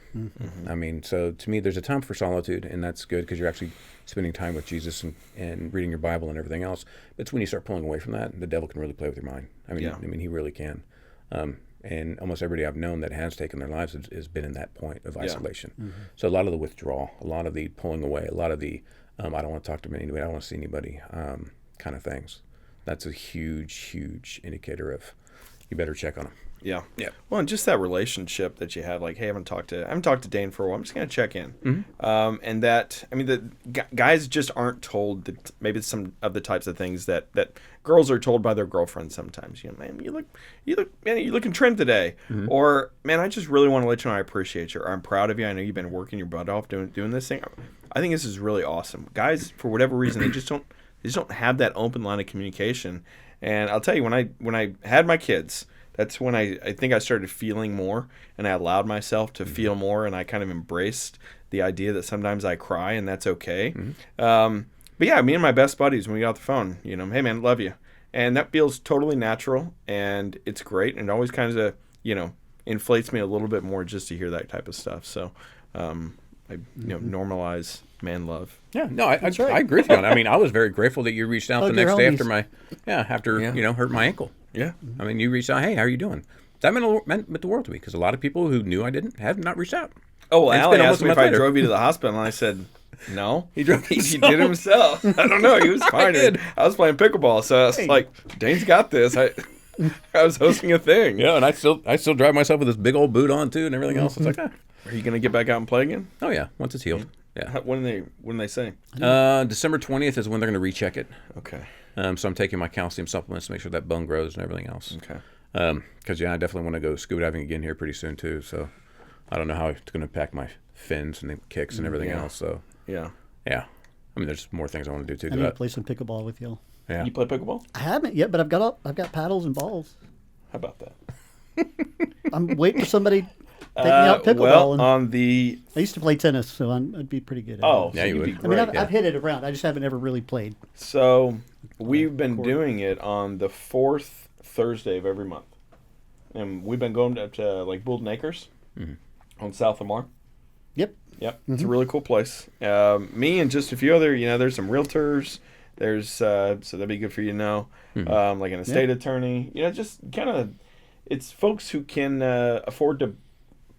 I mean, so to me, there's a time for solitude, and that's good because you're actually spending time with Jesus and reading your Bible and everything else. But it's when you start pulling away from that, the devil can really play with your mind. I mean, he really can. And almost everybody I've known that has taken their lives has been in that point of isolation. So a lot of the withdrawal, a lot of the pulling away, a lot of the I don't want to talk to anybody, I don't want to see anybody kind of things. That's a huge, huge indicator of you better check on them. Yeah. Well, and just that relationship that you have, like, hey, I haven't talked to Dane for a while. I'm just gonna check in. And that, I mean, the guys just aren't told that maybe some of the types of things that girls are told by their girlfriends sometimes. Man, you looking trim today, or man, I just really want to let you know I appreciate you, or I'm proud of you. I know you've been working your butt off doing this thing. I think this is really awesome. Guys, for whatever reason, they just don't have that open line of communication. And I'll tell you, when I had my kids, that's when I think I started feeling more, and I allowed myself to feel more, and I kind of embraced the idea that sometimes I cry, and that's okay. But yeah, me and my best buddies, when we got off the phone, hey man, love you. And that feels totally natural, and it's great, and it always kind of, inflates me a little bit more just to hear that type of stuff. So, normalize man love. Yeah, no, I agree with you on that. I mean, I was very grateful that you reached out the next day after hurt my ankle. Yeah. I mean, you reached out, hey, how are you doing? That meant the world to me, because a lot of people who knew I didn't have not reached out. Oh, well, Allie asked me if I drove you to the hospital, and I said, no. He drove me. He did himself. I don't know. He was fine. I was playing pickleball, so I was like, Dane's got this. I was hosting a thing. Yeah, and I still drive myself with this big old boot on, too, and everything else. It's like, Are you going to get back out and play again? Oh, yeah, once it's healed. Yeah. When they say? December 20th is when they're going to recheck it. Okay. So I'm taking my calcium supplements to make sure that bone grows and everything else. Okay. Because I definitely want to go scuba diving again here pretty soon too. So I don't know how it's going to impact my fins and the kicks and everything else. So yeah. I mean, there's more things I want to do too. I need to play some pickleball with y'all. Yeah. You play pickleball? I haven't yet, but I've got paddles and balls. How about that? I'm waiting for somebody to take me out pickleball. Well, and on the I used to play tennis, so I'd be pretty good at oh, it. Yeah, so you you'd would. be I I mean, great. I've hit it around. I just haven't ever really played. So we've been doing it on the fourth Thursday of every month, and we've been going up to like Buda Acres on South Lamar. Yep. Yep, it's a really cool place. Me and just a few other, there's some realtors. There's so that'd be good for you to know, like an estate attorney. Just kind of, it's folks who can afford to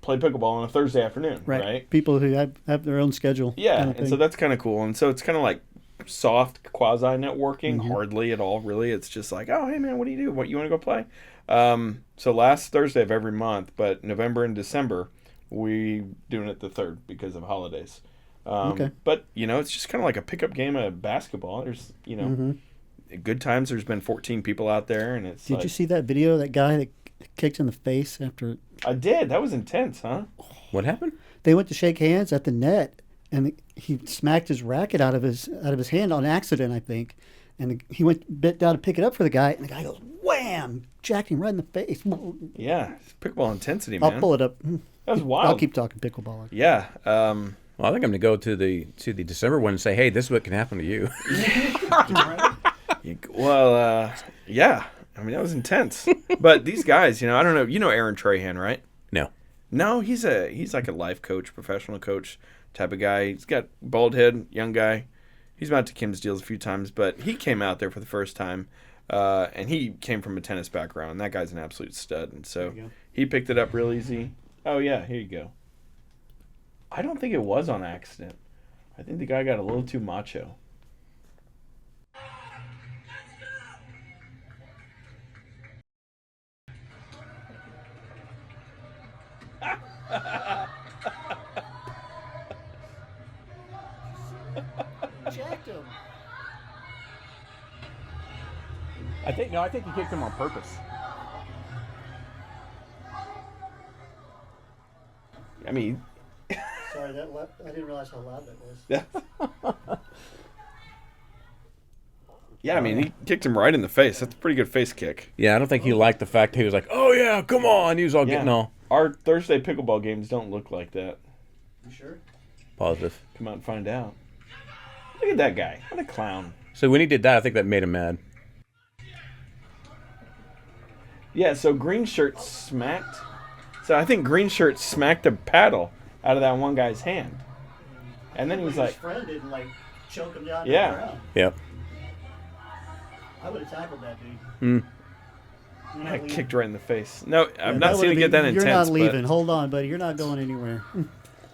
play pickleball on a Thursday afternoon, right? People who have their own schedule. Yeah, kind of and so thing. that's kind of cool. And so it's kind of like soft quasi networking, hardly at all, really. It's just like, oh, hey man, what do you do? What you want to go play? So last Thursday of every month, but November and December, we doing it the 3rd because of holidays. Okay. But it's just kind of like a pickup game of basketball. There's good times. There's been 14 people out there, and it's. Did you see that video of that guy that kicked in the face after I did. That was intense, huh? What happened? they went to shake hands at the net, and he smacked his racket out of his hand on accident, I think. And he bent down to pick it up for the guy, and the guy goes wham, jacked him right in the face. Yeah, it's pickleball intensity, man. I'll pull it up. That was wild. I'll keep talking pickleball. Yeah. Well, I think I'm going to go to the December one and say, hey, this is what can happen to you. Yeah. I mean, that was intense. But these guys, I don't know. You know Aaron Trahan, right? No. No, he's like a life coach, professional coach type of guy. He's got bald head, young guy. He's been out to Kim's Deals a few times, but he came out there for the first time, and he came from a tennis background. And that guy's an absolute stud, and so he picked it up real easy. Oh yeah, here you go. I don't think it was on accident. I think the guy got a little too macho. Jacked him. I think he kicked him on purpose. I mean, Sorry, I didn't realize how loud that was. yeah, I mean, he kicked him right in the face. That's a pretty good face kick. Yeah, I don't think he liked the fact he was like, oh, yeah, come on. He was all getting all Our Thursday pickleball games don't look like that. You sure? positive. Come out and find out. Look at that guy. What a clown. So when he did that, I think that made him mad. Yeah, so Green Shirt smacked. So I think Green Shirt smacked a paddle out of that one guy's hand. And then he was like, his friend didn't choke him down. Yeah. To the ground. Yep. I would have tackled that dude. I kicked right in the face. No, I'm not seeing it get that intense. You're not leaving. But, Hold on, buddy. You're not going anywhere.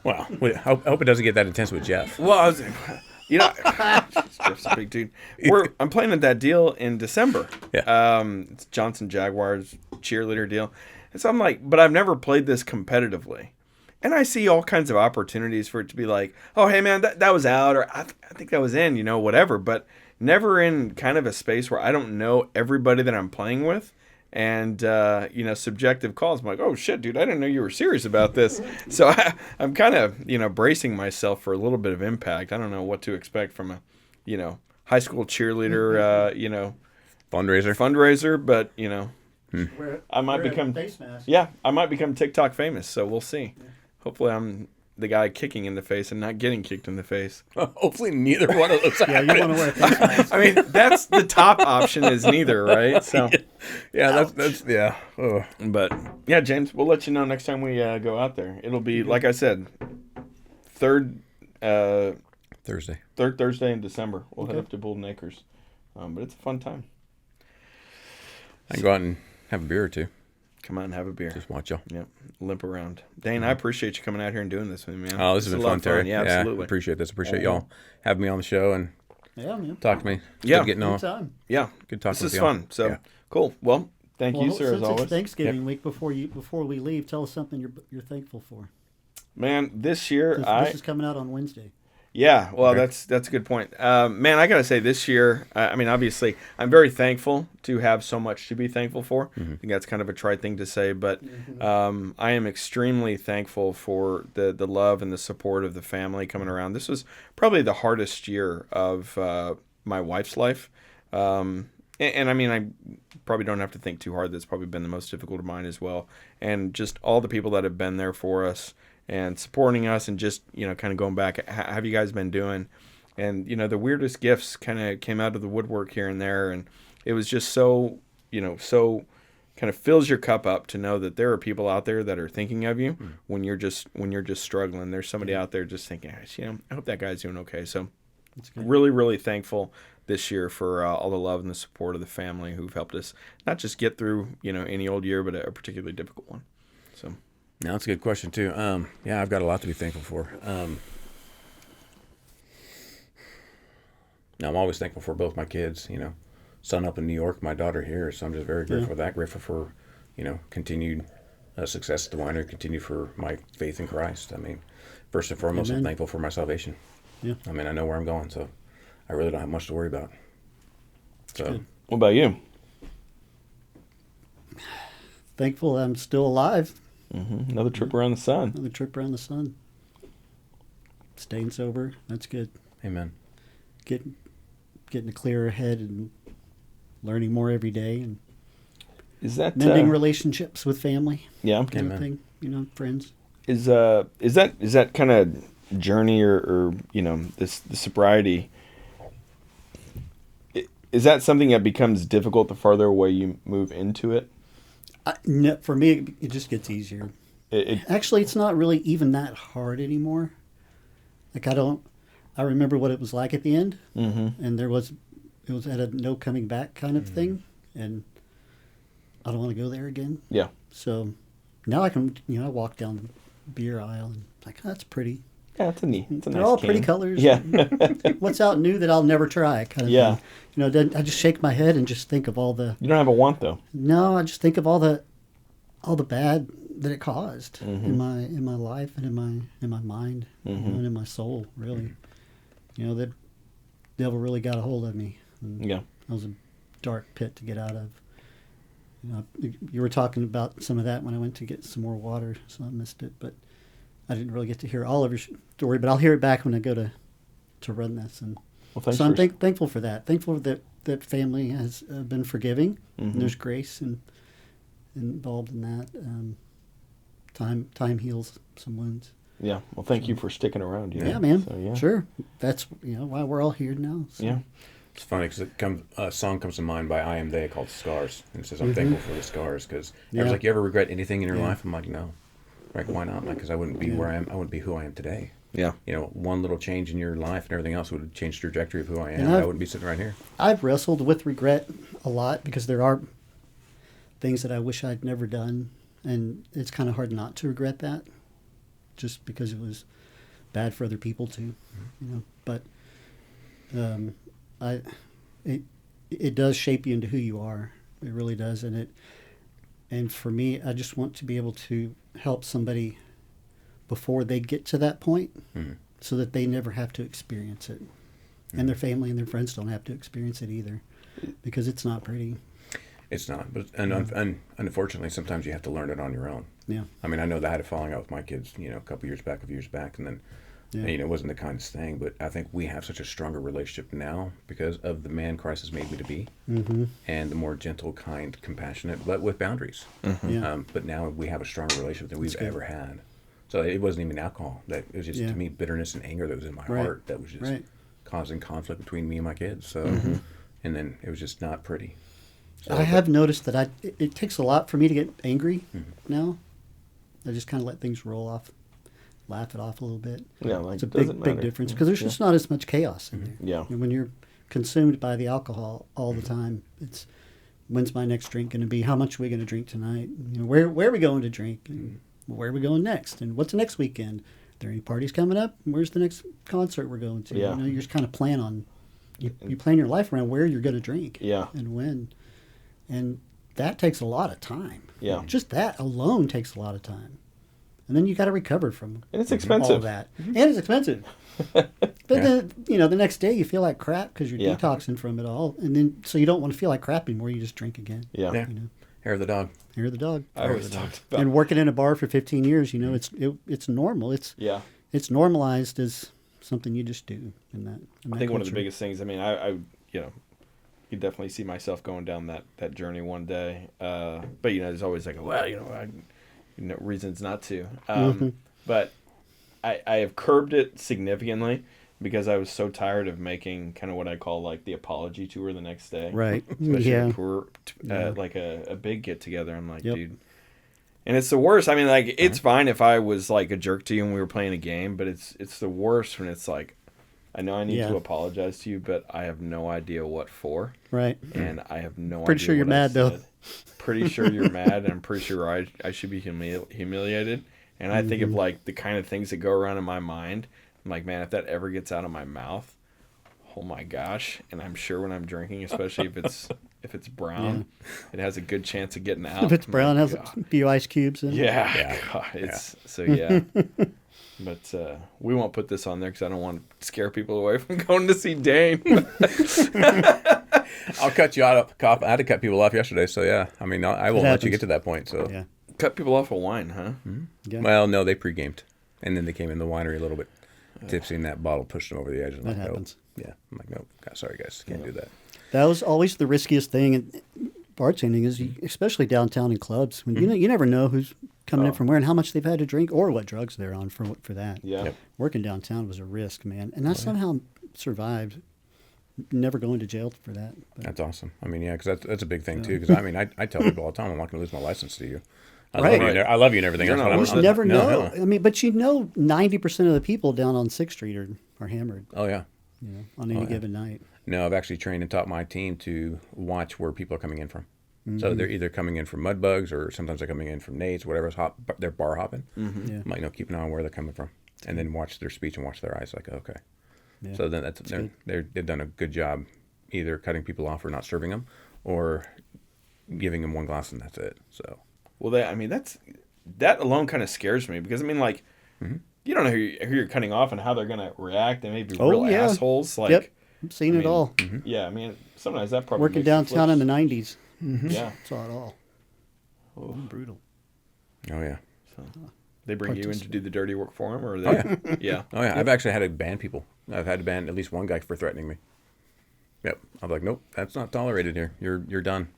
Well, I hope it doesn't get that intense with Jeff. well, I was, Jeff's a big dude. I'm playing at that deal in December. Yeah. It's Johnson Jaguars cheerleader deal. And so I'm like, but I've never played this competitively. And I see all kinds of opportunities for it to be like, oh, hey, man, that was out, or I think that was in, whatever. But never in kind of a space where I don't know everybody that I'm playing with. And, subjective calls. I'm like, oh, shit, dude, I didn't know you were serious about this. So I'm kind of, bracing myself for a little bit of impact. I don't know what to expect from a, high school cheerleader, fundraiser. But, I might become face mask. Yeah, I might become TikTok famous, so we'll see. Yeah. Hopefully I'm the guy kicking in the face and not getting kicked in the face. Hopefully neither one of those Yeah, you want to wear a face mask. I mean, that's the top option is neither, right? So yeah, that's yeah. Ugh. But yeah, James, we'll let you know next time we go out there. It'll be like I said, third Thursday in December. We'll head up to Buda Acres. But it's a fun time. I can go out and have a beer or two. Come out and have a beer. Just watch y'all. Yep. Limp around. Dane, I appreciate you coming out here and doing this with me, man. Oh, this has been fun, Terry. Yeah, absolutely. Appreciate this. Appreciate y'all having me on the show and man. talk to me. Yeah. Good getting on. Good time. Yeah. Good talking This with is y'all. fun. So Yeah. cool. Well, thank you, sir, as Since always. it's Thanksgiving week, before we leave, tell us something you're thankful for. Man, this year This is coming out on Wednesday. Yeah, well, Okay. that's a good point. Man, I got to say this year, I mean, obviously, I'm very thankful to have so much to be thankful for. I think that's kind of a trite thing to say, but I am extremely thankful for the love and the support of the family coming around. This was probably the hardest year of my wife's life. And I mean, I probably don't have to think too hard. That's probably been the most difficult of mine as well. And just all the people that have been there for us and supporting us, and just, kind of going back, how have you guys been doing? And, the weirdest gifts kind of came out of the woodwork here and there. And it was just so, so kind of fills your cup up to know that there are people out there that are thinking of you when you're just struggling. There's somebody out there just thinking, I hope that guy's doing okay. So really, really thankful this year for all the love and the support of the family who've helped us not just get through, any old year, but a particularly difficult one. So. Now, that's a good question, too. Yeah, I've got a lot to be thankful for. Now, I'm always thankful for both my kids, son up in New York, my daughter here. So I'm just very grateful for that. Grateful for, continued success at the winery, continue for my faith in Christ. I mean, first and foremost, I'm thankful for my salvation. Yeah. I mean, I know where I'm going, so I really don't have much to worry about. So, what about you? Thankful I'm still alive. Mm-hmm. Another trip around the sun. Another trip around the sun. Staying sober. That's good. Amen. Getting a clearer head and learning more every day, and is that mending relationships with family. Yeah. Kind of thing. Friends. Is that kind of journey or this the sobriety? Is that something that becomes difficult the farther away you move into it? No, for me, it just gets easier. Actually, it's not really even that hard anymore. Like I remember what it was like at the end, and it was at a no coming back kind of thing, and I don't want to go there again. Yeah. So now I can, I walk down the beer aisle and like, oh, that's pretty. Yeah, it's a nice They're all pretty colors. Yeah. What's out new that I'll never try kind of thing. I just shake my head and just think of all the... You don't have a want, though. No, I just think of all the bad that it caused in my life and in my mind and in my soul, really. The devil really got a hold of me. And that was a dark pit to get out of. You were talking about some of that when I went to get some more water, so I missed it, but I didn't really get to hear all of your story, but I'll hear it back when I go to run this. And so I'm thankful for that. Thankful that family has been forgiving, and there's grace involved in that. Time heals some wounds. Yeah. Well, thank you for sticking around. Yeah, man. So, sure. That's why we're all here now. So. Yeah. It's funny because a song comes to mind by I Am They called Scars. And it says, I'm thankful for the scars. Because I was like, you ever regret anything in your life? I'm like, no. Like, why not? Like, because I wouldn't be where I am. I wouldn't be who I am today. Yeah. One little change in your life and everything else would have changed the trajectory of who I am. I wouldn't be sitting right here. I've wrestled with regret a lot because there are things that I wish I'd never done. And it's kind of hard not to regret that just because it was bad for other people too. But it does shape you into who you are. It really does. And for me, I just want to be able to help somebody before they get to that point so that they never have to experience it. And their family and their friends don't have to experience it either because it's not pretty. It's not. But and unfortunately, sometimes you have to learn it on your own. Yeah. I mean, I know that I had a falling out with my kids, a couple years back, and then it wasn't the kindest thing, but I think we have such a stronger relationship now because of the man Christ has made me to be, and the more gentle, kind, compassionate, but with boundaries. But now we have a stronger relationship than we've ever had. So it wasn't even alcohol. That it was just to me bitterness and anger that was in my heart that was just causing conflict between me and my kids. So, and then it was just not pretty. So, I have noticed that it takes a lot for me to get angry now. I just kind of let things roll off. Laugh it off a little bit. Yeah, like it's a big difference because there's just not as much chaos in there. Yeah, and when you're consumed by the alcohol all the time, it's when's my next drink going to be? How much are we going to drink tonight? Where are we going to drink? And where are we going next? And what's the next weekend? Are there any parties coming up? Where's the next concert we're going to? Yeah, you just kind of plan on you plan your life around where you're going to drink. Yeah, and when, and that takes a lot of time. Yeah, just that alone takes a lot of time. And then you got to recover from and it's expensive. All of that. And it's expensive. But then, the next day you feel like crap because you're detoxing from it all. And then, so you don't want to feel like crap anymore. You just drink again. Yeah. Hair of the dog. Hair of the dog. I always talked about. And working in a bar for 15 years, it's normal. It's normalized as something you just do in that. I think one of the biggest things, I could definitely see myself going down that journey one day. But you know, there's always like, well, reasons not to. But I have curbed it significantly because I was so tired of making kind of what I call like the apology tour the next day. Right. Especially like a big get together. I'm like, dude. And it's the worst. I mean, like, it's fine if I was like a jerk to you and we were playing a game, but it's the worst when it's like, I know I need to apologize to you, but I have no idea what for. Right. And I have no idea. Pretty sure you're mad, though. Pretty sure you're mad, and I'm pretty sure I should be humiliated. And I think of, like, the kind of things that go around in my mind. I'm like, man, if that ever gets out of my mouth, oh my gosh. And I'm sure when I'm drinking, especially if it's brown, it has a good chance of getting out. If it's brown, has a few ice cubes in it. Yeah. God, so, But we won't put this on there because I don't want to scare people away from going to see Dane. I'll cut you out. I had to cut people off yesterday, so yeah. I mean, I will let you get to that point. So cut people off of wine, huh? Mm-hmm. Yeah. Well, no, they pre-gamed, and then they came in the winery a little bit tipsy, and that bottle pushed them over the edge. That happens. Yeah, I'm like, no, sorry guys, can't do that. That was always the riskiest thing in bartending, is especially downtown in clubs. When you never know who's coming in from where and how much they've had to drink or what drugs they're on for that. Yeah. Yep. Working downtown was a risk, man. And I somehow survived, never going to jail for that. But. That's awesome. I mean, because that's a big thing, too. Because, I mean, I tell people all the time, I'm not going to lose my license to you. I love you and everything else. You never know. I mean, but 90% of the people down on 6th Street are hammered. Oh, yeah. On any given night. No, I've actually trained and taught my team to watch where people are coming in from. So they're either coming in from mud bugs or sometimes they're coming in from nades, whatever's they're bar hopping. I'm like, keep an eye on where they're coming from, and then watch their speech and watch their eyes. Like, okay. Yeah. So then they've done a good job, either cutting people off or not serving them, or giving them one glass and that's it. So. Well, that alone kind of scares me because I mean, like, you don't know who you're cutting off and how they're gonna react. They may be real assholes. Like, I've seen it all. Yeah, I mean, sometimes that probably working downtown in the 90s. Yeah, saw it all. Oh, brutal. Oh yeah. So they bring you in to do the dirty work for them, or they? Oh yeah. Oh yeah. I've actually had to ban people. I've had to ban at least one guy for threatening me. Yep. I'm like, nope, that's not tolerated here. You're done.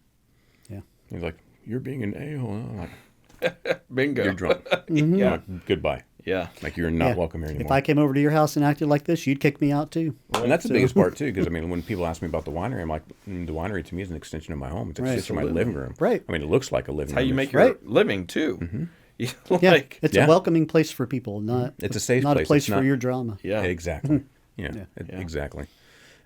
Yeah. He's like, you're being an a-hole. I'm like, bingo. You're drunk. Yeah. Like, goodbye. Yeah. Like, you're not welcome here anymore. If I came over to your house and acted like this, you'd kick me out too. And that's the biggest part too, because I mean, when people ask me about the winery, I'm like, the winery to me is an extension of my home. It's an extension of my living room. Right. I mean, it looks like a living room. How you make your living too. It's a welcoming place for people, not it's a safe not place. a place for your drama. Yeah. Exactly. Exactly.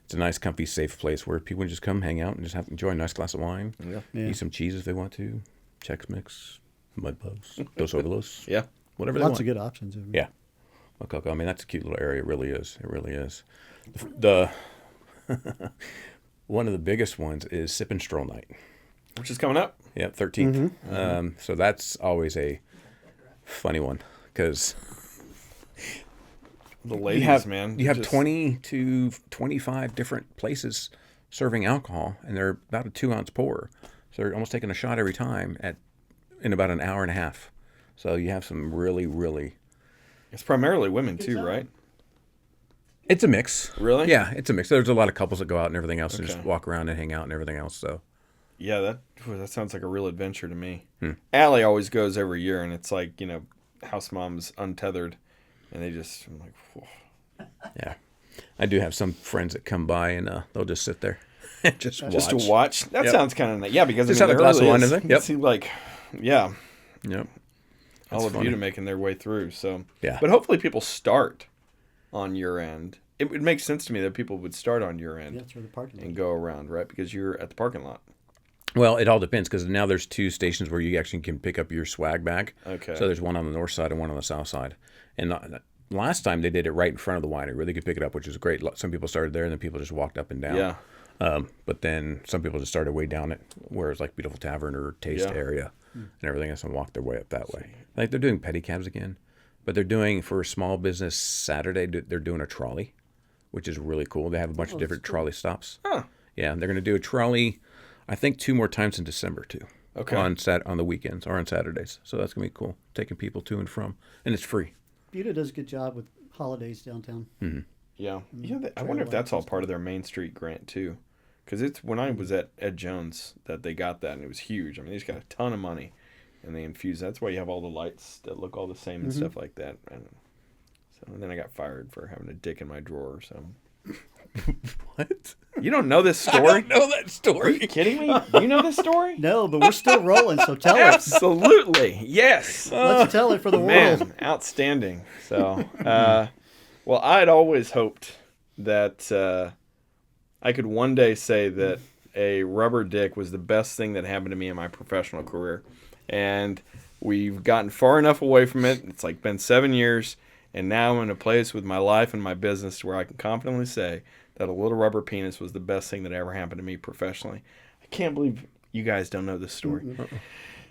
It's a nice, comfy, safe place where people can just come hang out and just enjoy a nice glass of wine. Eat some cheese if they want to. Chex Mix, Mud Bugs, Dos Ovalos. Whatever they want. Lots of good options. Yeah. I mean, that's a cute little area. It really is. It really is. The one of the biggest ones is Sip and Stroll Night, which is coming up. Yeah, 13th. So that's always a funny one because the ladies, man, you have 20 to 25 different places serving alcohol, and they're about a 2-ounce pour. So they're almost taking a shot every time in about an hour and a half. So you have some really, really. It's primarily women too, right? It's a mix. Really? Yeah, it's a mix. There's a lot of couples that go out and everything else and just walk around and hang out and everything else. So. Yeah, that sounds like a real adventure to me. Allie always goes every year, and it's like, house moms untethered, and I'm like, whoa. Yeah, I do have some friends that come by and they'll just sit there and just to watch. That sounds kind of nice. Yeah, because just have a glass of wine. It seems like, Yep. All of you making their way through. So yeah, but hopefully people start on your end. It would make sense to me that people would start on your end. Yeah, that's where the parking lot and go around, right? Because you're at the parking lot. Well, it all depends because now there's 2 stations where you actually can pick up your swag bag. Okay. So there's one on the north side and one on the south side. And last time they did it right in front of the winery where they could pick it up, which is great. Some people started there and then people just walked up and down. Yeah. But then some people just started way down it, where it's like Beautiful Tavern or Taste area and everything else, and walked their way up that way. Like they're doing pedicabs again, but they're doing for small business Saturday. They're doing a trolley, which is really cool. They have a bunch of different trolley stops. Huh. Yeah, they're going to do a trolley, I think 2 more times in December too. Okay. On the weekends or on Saturdays, so that's gonna be cool. Taking people to and from, and it's free. Buda does a good job with holidays downtown. Mm-hmm. Yeah. I wonder if that's all part of their Main Street grant too. because it's when I was at Ed Jones that they got that, and it was huge. I mean, they just got a ton of money, and they infused. That's why you have all the lights that look all the same and stuff like that. And then I got fired for having a dick in my drawer. So. What? You don't know this story? I don't know that story. Are you kidding me? Do you know this story? No, but we're still rolling, so tell us. Absolutely. Yes. Let's tell it for the Man, world. outstanding. So, well, I'd always hoped that I could one day say that a rubber dick was the best thing that happened to me in my professional career. And we've gotten far enough away from it. It's like been 7 years. And now I'm in a place with my life and my business where I can confidently say that a little rubber penis was the best thing that ever happened to me professionally. I can't believe you guys don't know this story.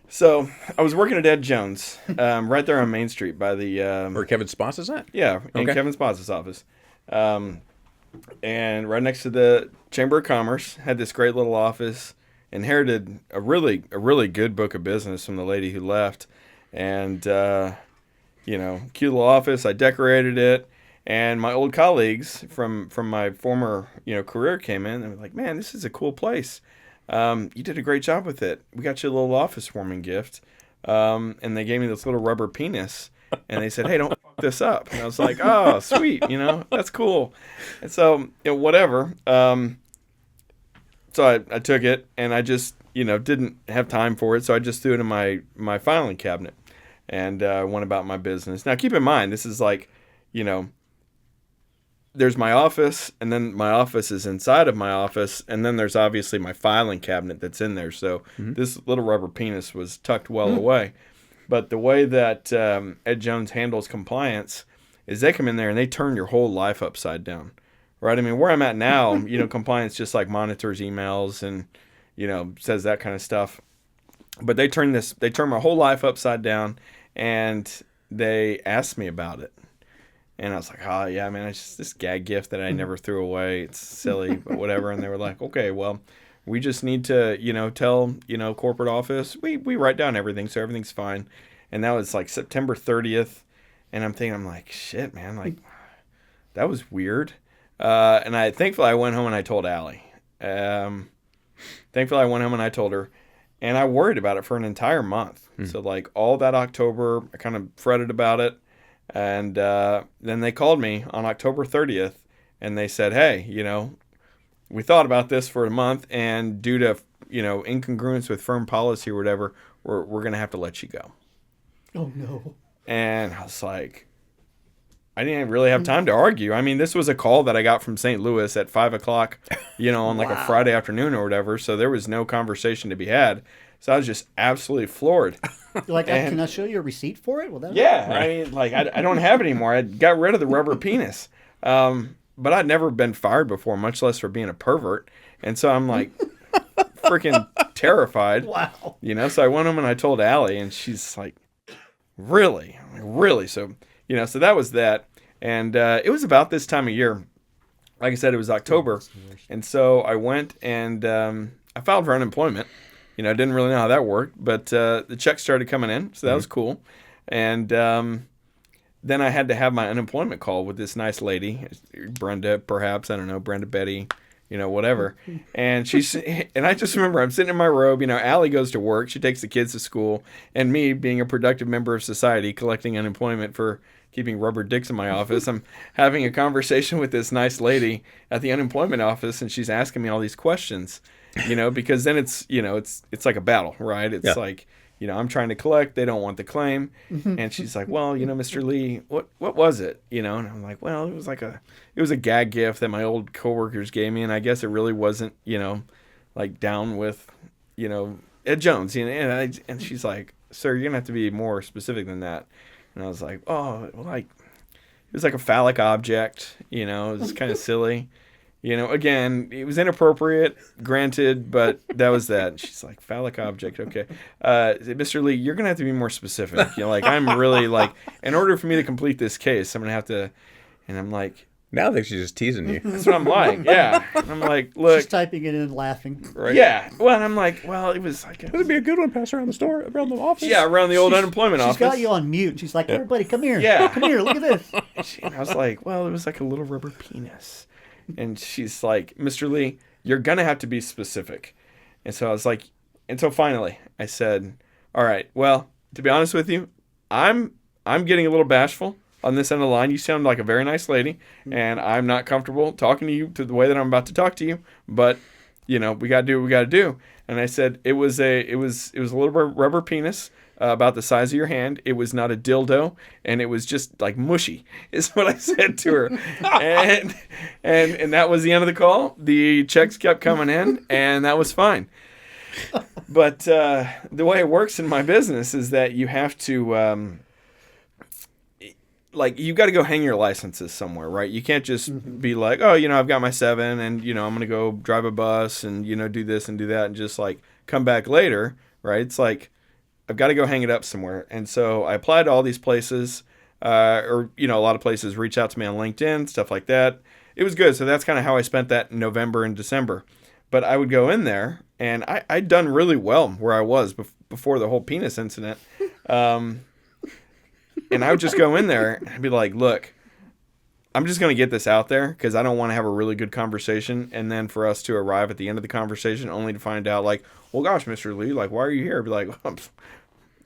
So I was working at Ed Jones, right there on Main Street by the... Where Kevin Sposs is at? Yeah, in Kevin Sposs' office. And right next to the Chamber of Commerce, had this great little office, inherited a really good book of business from the lady who left. And, cute little office. I decorated it. And my old colleagues from my former, career came in and were like, man, this is a cool place. You did a great job with it. We got you a little office warming gift. And they gave me this little rubber penis. And they said, hey, don't fuck this up. And I was like, oh, sweet. That's cool. And so, whatever. So I took it and I just, didn't have time for it. So I just threw it in my filing cabinet and went about my business. Now, keep in mind, this is like, there's my office, and then my office is inside of my office, and then there's obviously my filing cabinet that's in there. So this little rubber penis was tucked well away. But the way that Ed Jones handles compliance is they come in there and they turn your whole life upside down, right? I mean, where I'm at now, compliance just like monitors emails and, says that kind of stuff. But they turn my whole life upside down, and they asked me about it. And I was like, oh, yeah, man, it's just this gag gift that I never threw away. It's silly, but whatever. And they were like, okay, well, we just need to, tell, corporate office. We write down everything, so everything's fine. And that was like September 30th. And I'm like, shit, man, like, that was weird. And thankfully, I went home and I told Allie. And I worried about it for an entire month. So, like, all that October, I kind of fretted about it. And then they called me on October 30th, and they said, hey, we thought about this for a month, and due to, incongruence with firm policy or whatever, we're going to have to let you go. Oh, no. And I was like, I didn't really have time to argue. I mean, this was a call that I got from St. Louis at 5 o'clock, on like a Friday afternoon or whatever. So there was no conversation to be had. So I was just absolutely floored. You're like, can I show you a receipt for it? Yeah, I mean, like, I don't have it anymore. I got rid of the rubber penis. But I'd never been fired before, much less for being a pervert. And so I'm like freaking terrified. Wow. So I went home and I told Allie, and she's like, really? I'm like, really? So, so that was that. And it was about this time of year. Like I said, it was October. And so I went and I filed for unemployment. I didn't really know how that worked, but the checks started coming in, so that was cool. And then I had to have my unemployment call with this nice lady, Brenda, perhaps, I don't know, Brenda Betty, whatever. And I just remember I'm sitting in my robe, Allie goes to work, she takes the kids to school, and me being a productive member of society collecting unemployment for keeping rubber dicks in my office, I'm having a conversation with this nice lady at the unemployment office, and she's asking me all these questions. Because then it's like a battle, right? It's like, I'm trying to collect. They don't want the claim. And she's like, well, Mr. Lee, what was it? And I'm like, well, it was a gag gift that my old coworkers gave me. And I guess it really wasn't, like down with, Ed Jones. And she's like, sir, you're going to have to be more specific than that. And I was like, oh, well, like, it was like a phallic object, it was kind of silly. Again, it was inappropriate, granted, but that was that. And she's like, phallic object, okay. Mr. Lee, you're going to have to be more specific. I'm really like, in order for me to complete this case, I'm going to have to, and I'm like. Now I think she's just teasing you. That's what I'm like, yeah. And I'm like, look. She's typing it in and laughing. Right? Yeah. Well, and I'm like, well, it was like. Would it be a good one, pass around the office? Yeah, around the old unemployment office. She's got you on mute. She's like, everybody, come here. Yeah. Come here, look at this. And I was like, well, it was like a little rubber penis. And she's like, Mr. Lee, you're going to have to be specific. And so I was like, and so finally I said, all right, well, to be honest with you, I'm getting a little bashful on this end of the line. You sound like a very nice lady, and I'm not comfortable talking to you to the way that I'm about to talk to you, but we got to do what we got to do. And I said, it was a little rubber penis, about the size of your hand. It was not a dildo, and it was just like mushy, is what I said to her. and that was the end of the call. The checks kept coming in, and that was fine. But the way it works in my business is that you have to, you got to go hang your licenses somewhere, right? You can't just be like, oh, I've got my 7, and, I'm going to go drive a bus and, do this and do that and just like come back later, right? It's like, I've got to go hang it up somewhere. And so I applied to all these places, a lot of places reach out to me on LinkedIn, stuff like that. It was good. So that's kind of how I spent that in November and December. But I would go in there, and I'd done really well where I was before the whole penis incident. And I would just go in there and be like, look, I'm just going to get this out there because I don't want to have a really good conversation. And then for us to arrive at the end of the conversation only to find out like, well, gosh, Mr. Lee, like, why are you here? I'd be like,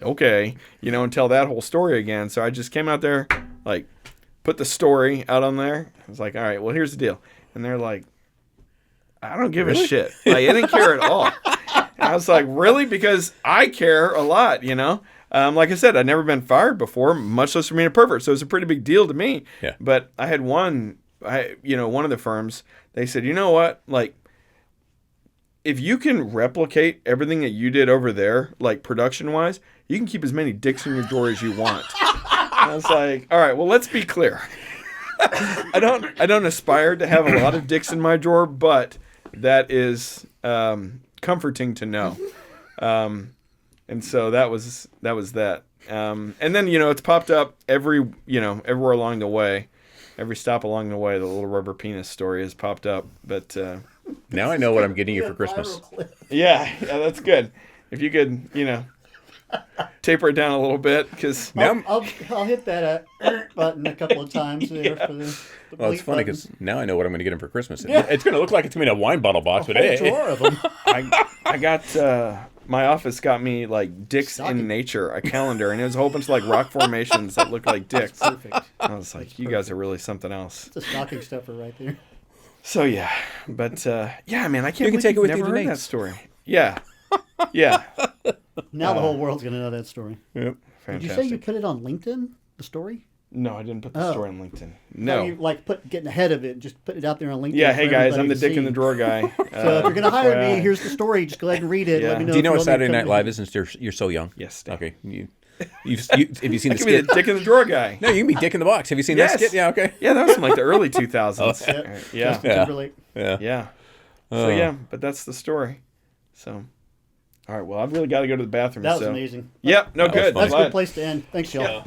okay, and tell that whole story again. So I just came out there, like, put the story out on there. I was like, all right, well, here's the deal. And they're like, I don't give a shit. Like, I didn't care at all. And I was like, really? Because I care a lot, Like I said, I'd never been fired before, much less for being a pervert. So it was a pretty big deal to me. Yeah. But I had one of the firms, they said, you know what? Like, if you can replicate everything that you did over there, like production-wise, you can keep as many dicks in your drawer as you want. And I was like, all right, well, let's be clear. I don't aspire to have a lot of dicks in my drawer, but that is comforting to know. And so that was that. And then, it's popped up everywhere along the way. Every stop along the way, the little rubber penis story has popped up. But now I know what I'm getting you for Christmas. Yeah, that's good. If you could, taper it down a little bit, because I'll hit that button a couple of times there for the well, it's funny because now I know what I'm going to get him for Christmas. Yeah. It's going to look like it's going to be a wine bottle box, but hey, drawer of them. I got my office got me like dicks in nature, a calendar, and it was a whole bunch of like rock formations that looked like dicks. Perfect. I was like, you guys are really something else. It's a stocking stuffer right there. So yeah, but yeah, man, I can't. You can take it with you never to heard Nate's. that story. Yeah. Now the whole world's gonna know that story. Yep. Did you Fantastic. say you put it on LinkedIn? The story? No, I didn't put the story on LinkedIn. No. You getting ahead of it, just put it out there on LinkedIn. Yeah, hey guys, I'm the everybody to dick in the see. drawer guy. So if you're gonna hire me, here's the story. Just go ahead and read it. Yeah. Let me know. Do you know if what Saturday want me to Night come Live in. is since you're so young? Yes, Dave. Okay. Have you seen I the can be skit? the dick in the drawer guy. No, you can be Dick in the Box. Have you seen Yes. that skit? Yeah, okay. Yeah, that was from like the early 2000s. Yeah. Justin Timberlake. Yeah. So yeah, but that's the story. So, all right. Well, I've really got to go to the bathroom. That was amazing. Yep. No, That was good. fun. That's a good place to end. Thanks, y'all. Yeah.